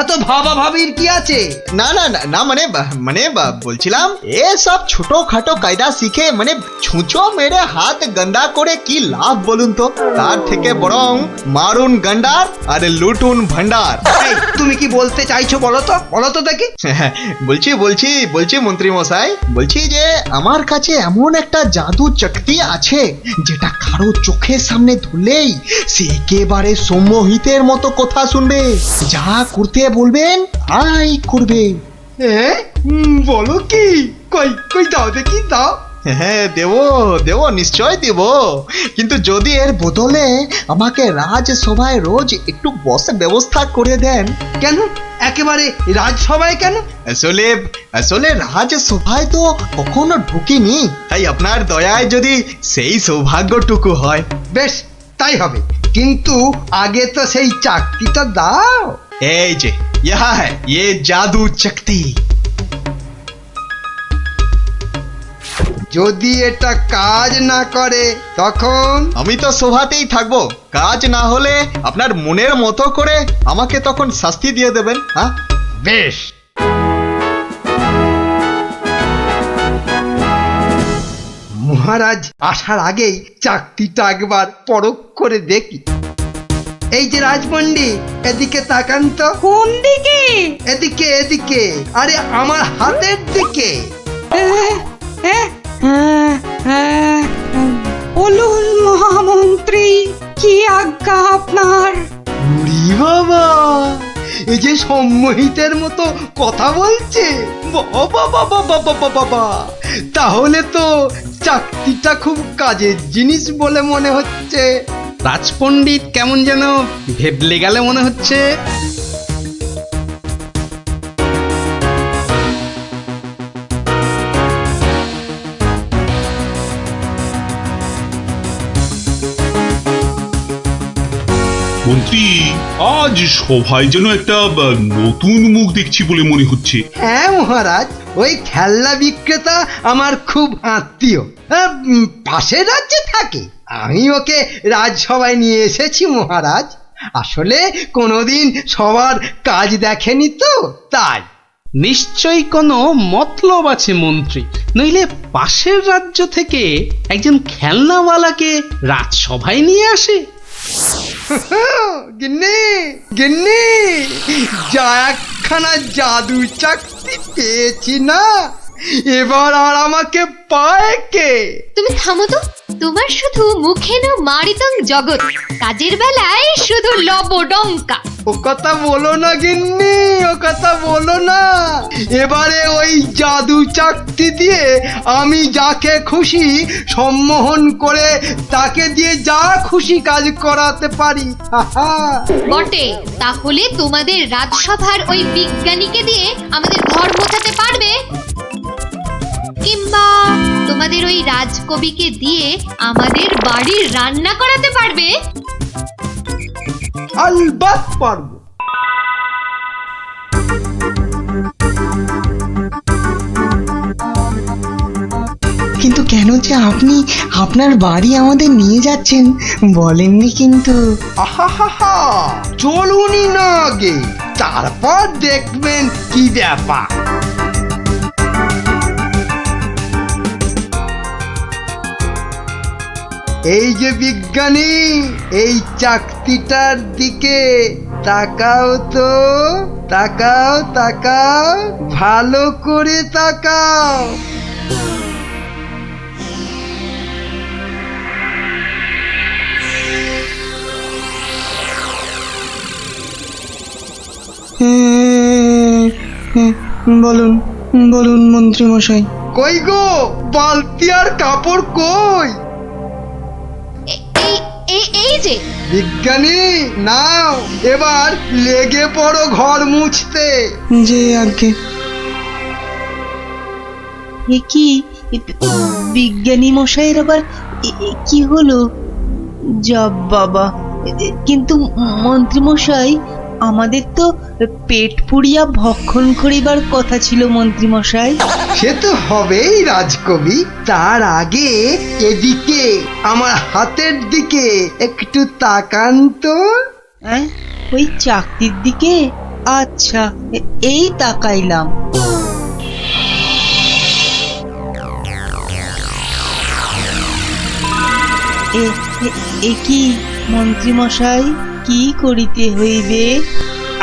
Speaker 6: এত ভাবা ভাবির কি আছে?
Speaker 15: না না না, মানে বলছিলাম এ সব ছোটখাটো কায়দা শিখে মানে ছুঁচো মেরে হাত গন্ডা করে কি লাভ বলুন তো? তার থেকে বরং মারুন গন্ডার আর লুটুন ভান্ডার।
Speaker 6: তুমি কি বলতে চাইছো বলো তো দেখি।
Speaker 15: বলছি বলছি বলছি মন্ত্রী মশাই, বলছি যে আমার কাছে এমন একটা জাদু শক্তি আছে, যেটা কারো চোখের সামনে ধরলেই সে একেবারে সম্মোহিতের মতো কথা শুনবে, যা করতে বলবেন তাই করবে।
Speaker 6: বলো কি? কই কই দাও দেখি, দাও।
Speaker 15: হ্যাঁ দেব নিশ্চয় দেব, কিন্তু যদি এর বদলে আমাকে রাজসভায় রোজ একটু বসে ব্যবস্থা করে দেন।
Speaker 6: কেন একেবারে রাজসভায় কেন?
Speaker 15: আসলে রাজসভায় তো কখনো ঢুকিনি, তাই আপনার দয়ায় যদি সেই সৌভাগ্যটুকু হয়।
Speaker 6: বেশ, তাই হবে, কিন্তু আগে তো সেই চাকরিটা দাও।
Speaker 15: এই যে ইহা হ্যায়, ये जादू शक्ति।
Speaker 6: যদি এটা কাজ না করে তখন?
Speaker 15: আমি তো শোভাতেই থাকবো, কাজ না হলে আপনার মনের মতো করে আমাকে তখন শাস্তি দিয়ে দেবেন। হ্যাঁ,
Speaker 6: বেশ। মহারাজ আসার আগেই চাকতিটা একবার পরখ করে দেখি। এই যে রাজপণ্ডিত, এদিকে তাকান তো।
Speaker 4: কোন দিকে?
Speaker 6: এদিকে এদিকে, আরে আমার হাতের দিকে।
Speaker 4: বলুন মহামন্ত্রী, কি আজ্ঞা আপনার?
Speaker 6: উরি বাবা, এই যে সম্মোহিতের মতো কথা বলছে। বাবা বাবা বাবা বাবা, তাহলে তো চাকতিটা খুব কাজের জিনিস বলে মনে হচ্ছে।
Speaker 2: রাজপণ্ডিত কেমন যেন ভেবলে গেলে মনে হচ্ছে।
Speaker 7: মন্ত্রী, আজ সভায় যেন একটা নতুন মুখ দেখছি বলে মনে হচ্ছে।
Speaker 6: হ্যাঁ মহারাজ, ওই খেলনা বিক্রেতা আমার খুব আত্মীয়, পাশের রাজ্যে থাকে। আমি ওকে রাজসভায় নিয়ে এসেছি মহারাজ। আসলে কোনোদিন সবার কাজ দেখেনি তো, তাই।
Speaker 2: নিশ্চয়ই কোনো মতলব আছে মন্ত্রী, নইলে পাশের রাজ্য থেকে একজন খেলনাওয়ালাকে রাজসভায় নিয়ে আসে।
Speaker 6: গিন্নি গিন্নি, যা একখানা জাদু চাকতি পেয়েছি না, এবার আর আমাকে পায় কে?
Speaker 14: তুমি থামো তো, তোমার শুধু মুখে না মারিতং জগৎ, কাজের বেলায় শুধু লবডঙ্কা।
Speaker 6: ও কথা বলো না গিন্নি, ও কথা বলো না। এবারে ওই জাদু চাকতি দিয়ে আমি যাকে খুশি সম্মোহন করে তাকে দিয়ে যা খুশি কাজ করাতে পারি।
Speaker 14: বটে, তাহলে তোমাদের রাজসভার ওই বিজ্ঞানীকে দিয়ে আমাদের ঘর মোছাতে পারবে? কিংবা তোমাদের ওই রাজকবিকে দিয়ে আমাদের বাড়ির রান্না করাতে পারবে?
Speaker 6: আলবাত পারবো।
Speaker 5: কিন্তু কেন যে আপনি আপনার বাড়ি আমাদের নিয়ে যাচ্ছেন বলেননি কিন্তু।
Speaker 6: আহা, চলুনই না আগে, তারপর দেখবেন কি ব্যাপার। এই যে বিজ্ঞানী, এই চাকতিটার দিকে তাকাও তো, তাকাও তাকাও, ভালো করে তাকাও।
Speaker 5: বলুন বলুন মন্ত্রী মশাই।
Speaker 6: কই গো, বালতি আর কাপড় কই?
Speaker 14: এই যে
Speaker 6: বিজ্ঞানী, নাও এবার লেগে পড়ো ঘর মুছতে।
Speaker 5: যে আগে
Speaker 9: কি বিজ্ঞানী মশাইয়ের আবার কি হলো? যাব বাবা, কিন্তু মন্ত্রী মশাই, আমাদের তো পেট পুড়িয়া ভক্ষণ করিবার কথা ছিল মন্ত্রী মশাই।
Speaker 6: সে তো হবেই রাজকবি, তার আগে এদিকে আমার হাতের দিকে একটু তাকান তো।
Speaker 9: ওই চাকতির দিকে? আচ্ছা, এই তাকাইলাম। এ কি মন্ত্রী মশাই, কি করিতে হইবে?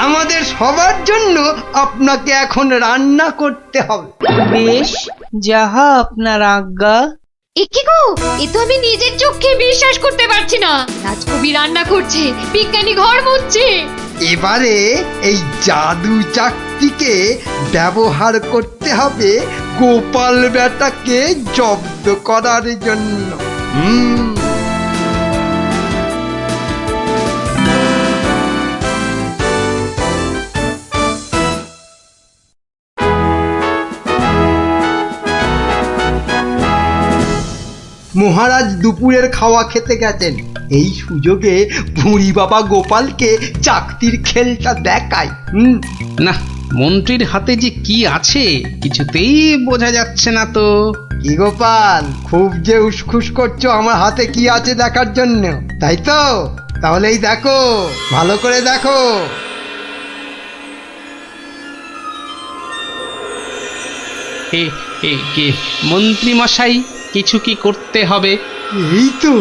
Speaker 6: আমাদের সবার জন্য আপনাকে এখন রান্না করতে হবে।
Speaker 9: বেশ, যাহা আপনার আজ্ঞা।
Speaker 14: কি গো, এ তো আমি নিজের চোখে বিশ্বাস করতে পারছি না। রাজকবি রান্না করছে, বিজ্ঞানী ঘর মুছছে।
Speaker 6: এবারে এই জাদু চাকতিকে ব্যবহার করতে হবে গোপাল বেটাকে জব্দ করার জন্য। মহারাজ দুপুরের খাওয়া খেতে গেছেন, এই সুযোগে ভুঁড়ি বাবা গোপালকে চাকতির খেলটা দেখায়।
Speaker 2: না, মন্ত্রীর হাতে যে কি আছে কিছুতেই বোঝা যাচ্ছে না তো।
Speaker 6: কি গোপাল, খুব যে উসখুস করছো আমার হাতে কি আছে দেখার জন্য, তাই তো? তাহলেই দেখো, ভালো করে দেখো।
Speaker 2: কে মন্ত্রী মশাই, কিছু কি করতে হবে?
Speaker 6: এই তো,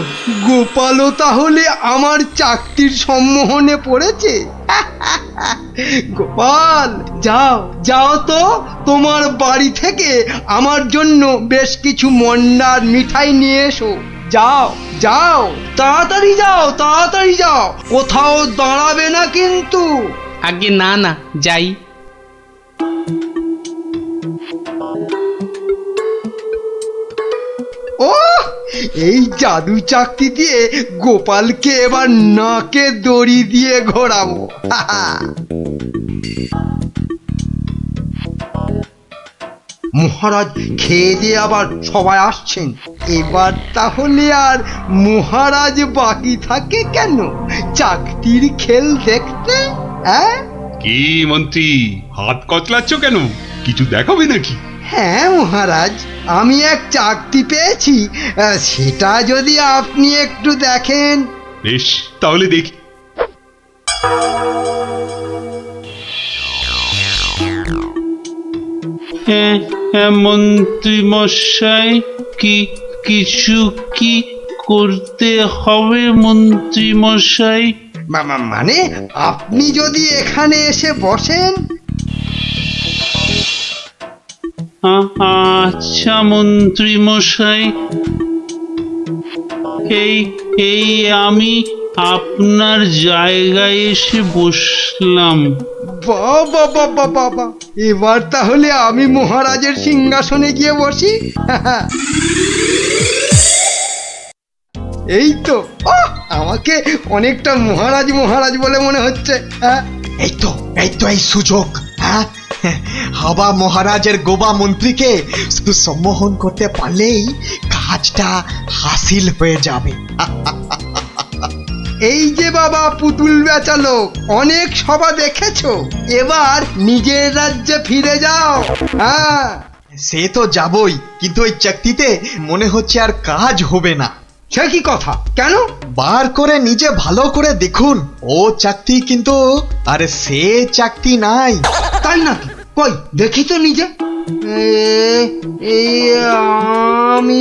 Speaker 6: গোপালও তাহলে আমার চাকতির সম্মোহনে পড়েছে। গোপাল, যাও যাও তো, তোমার বাড়ি থেকে আমার জন্য বেশ কিছু মন্ডার মিঠাই নিয়ে এসো। যাও যাও, তাড়াতাড়ি যাও, তাড়াতাড়ি যাও, কোথাও দাঁড়াবে না কিন্তু।
Speaker 2: আগে না না, যাই।
Speaker 6: ও, এই জাদু চাকতি দিয়ে গোপালকে এবার নাকে দড়ি দিয়ে ঘোরাবো। মহারাজ খেয়ে দিয়ে আবার সবাই আসছেন, এবার তাহলে আর মহারাজ বাকি থাকে কেন চাকতির খেল দেখতে?
Speaker 7: কি মন্ত্রী, হাত কচলাচ্ছ কেন? কিছু দেখাবে নাকি?
Speaker 6: হ্যাঁ মহারাজ, আমি এক চাকতি পেয়েছি, সেটা যদি আপনি একটু দেখেন।
Speaker 7: বেশ, তাহলে দেখি।
Speaker 16: মন্ত্রী মশাই, কিছু কি করতে হবে মন্ত্রী মশাই?
Speaker 6: মানে আপনি যদি এখানে এসে বসেন।
Speaker 16: আচ্ছা মন্ত্রী মশাই, এই আমি আপনার জায়গায় এসে বসলাম।
Speaker 6: বাবা বাবা বাবা, এবার তাহলে আমি মহারাজের সিংহাসনে গিয়ে বসি। এই তো, আমাকে অনেকটা মহারাজ মহারাজ বলে মনে হচ্ছে।
Speaker 15: এই তো এই সুযোগ। হ্যাঁ, হাবা মহারাজের গোবা মন্ত্রীকে শুধু সম্মোহন করতে পারলেই কাজটা হাসিল হয়ে যাবে।
Speaker 6: এই যে বাবা পুতুল বেচালো, অনেক সভা দেখেছো, এবার নিজের রাজ্যে ফিরে যাও। হ্যাঁ,
Speaker 15: সে তো যাবই, কিন্তু ওই চাকতিতে মনে হচ্ছে আর কাজ হবে না।
Speaker 6: সে কি কথা? কেন?
Speaker 15: বার করে নিজে ভালো করে দেখুন, ও চাকতি কিন্তু আরে সে চাকতি নাই।
Speaker 6: তাই নাকি? কই দেখি তো নিজে। আমি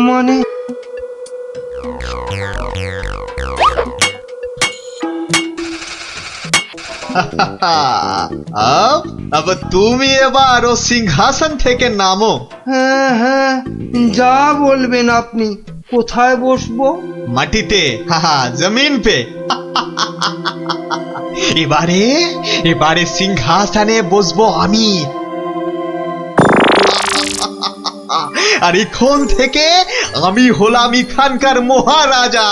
Speaker 6: মানে
Speaker 15: अब তুমি এবার ও সিংহাসন থেকে নামো।
Speaker 6: হ্যাঁ হ্যাঁ, যা বলবেন আপনি। কোথায় বসবো?
Speaker 15: মাটিতে, জমিন পে। এবারে সিংহাসনে বসবো আমি। আর এখন থেকে আমি হলাম এখানকার মহারাজা।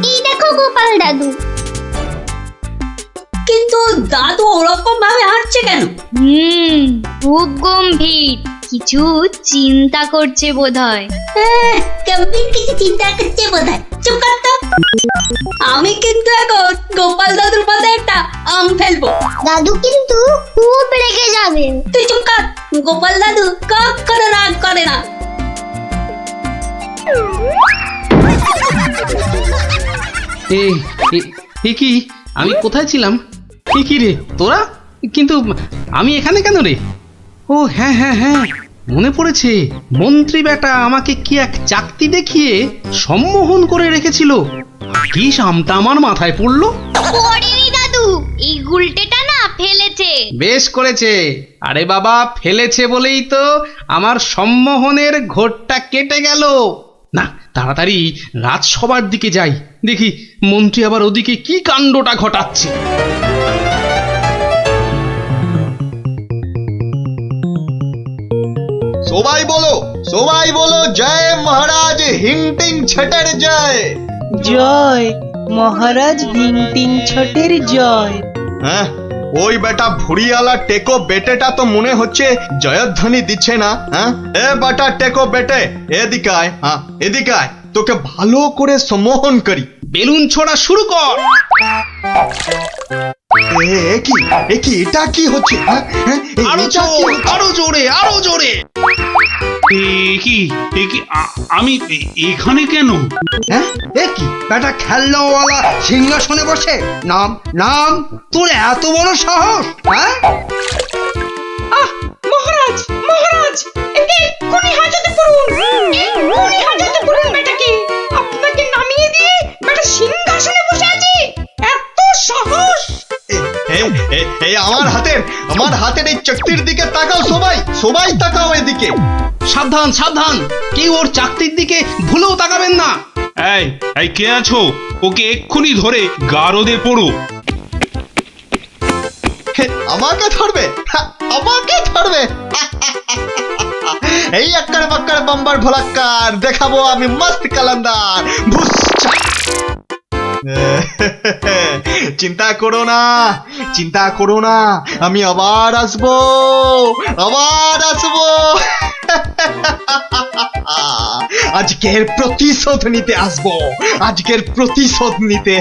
Speaker 3: এই দেখো গোপাল দাদু।
Speaker 4: কিন্তু দাদু ওরকম ভাবে হাঁটছে কেন?
Speaker 3: খুব গম্ভীর, কিছু চিন্তা করছে বোধহয়।
Speaker 4: গম্ভীর কিছু চিন্তা করছে বোধহয়। চুপ কর তো। আমি কিন্তু এখন গোপাল দাদুর মাথায় একটা আম ফেলবো।
Speaker 3: দাদু কিন্তু খুব রেগে যাবে।
Speaker 4: তুই চুপ কর। গোপাল দাদু কখনো রাগ করে না।
Speaker 2: এ কি, আমি কোথায় ছিলাম? কি রে তোরা? কিন্তু আমি এখানে কেন রে? ও হ্যাঁ হ্যাঁ হ্যাঁ, মনে পড়েছে, মন্ত্রী বেটা আমাকে কি এক চাকতি দেখিয়ে সম্মোহন করে রেখেছিল। কি সামটা আমার মাথায় পড়লো।
Speaker 3: পড়েনি দাদু, এই গুলটেটা না ফেলেছে।
Speaker 2: বেশ করেছে। আরে বাবা, ফেলেছে বলেই তো আমার সম্মোহনের ঘোরটা কেটে গেল। না, তাড়াতাড়ি রাজসভার দিকে যাই, দেখি মন্ত্রী আবার ওদিকে কি কাণ্ডটা ঘটাচ্ছে।
Speaker 15: সবাই বলো জয় মহারাজ হিংটিং ছটের জয়।
Speaker 9: জয় মহারাজ হিংটিং ছটের জয়।
Speaker 15: হ্যাঁ, ওই বেটা ভুড়িওয়ালা টেকো বেটেটা তো মনে হচ্ছে জয়ধ্বনি দিচ্ছে না। হ্যাঁ, এ বেটা টেকো বেটে, এদিকে আয়। হ্যাঁ, এদিকে আয়, তোকে ভালো করে সম্মোহন করি।
Speaker 2: বেলুন ছোড়া শুরু কর।
Speaker 15: এটা কি হচ্ছে?
Speaker 2: আরো জোরে, আরো জোরে, আরো জোরে।
Speaker 7: আমি এখানে কেন?
Speaker 6: হ্যাঁ, এ কি বেটা খেলনাওয়ালা সিংহাসনে বসে? নাম নাম, তোর এত বড় সাহস? হ্যাঁ,
Speaker 1: মহারাজ মহারাজ, একে এক্ষুনি হাজতে পড়ুন, এক্ষুনি হাজতে পড়ুন বেটাকে। আপনাকে নামিয়ে দিয়ে বেটা সিংহাসনে বসে আছে, এত সাহস!
Speaker 15: আমার হাতের এই চকতির দিকে তাকাও, সবাই তাকাও এদিকে।
Speaker 2: সাবধান সাবধান, কেউ ওর চাকতির দিকে ভুলেও তাকাবেন না।
Speaker 7: এই কে আছো? ওকে এক্ষুনি ধরে গারদে পড়ো।
Speaker 15: আমাকে ধরবে? আমাকে ধরবে? এই আক্কার বাক্কার বাম্বার ভোলাক্কার দেখাবো আমি মস্ত কালান্দার। চিন্তা করো না, আমি আবার আসবো। আজকের প্রতিশোধ নিতে আসবো, আজকের প্রতিশোধ নিতে।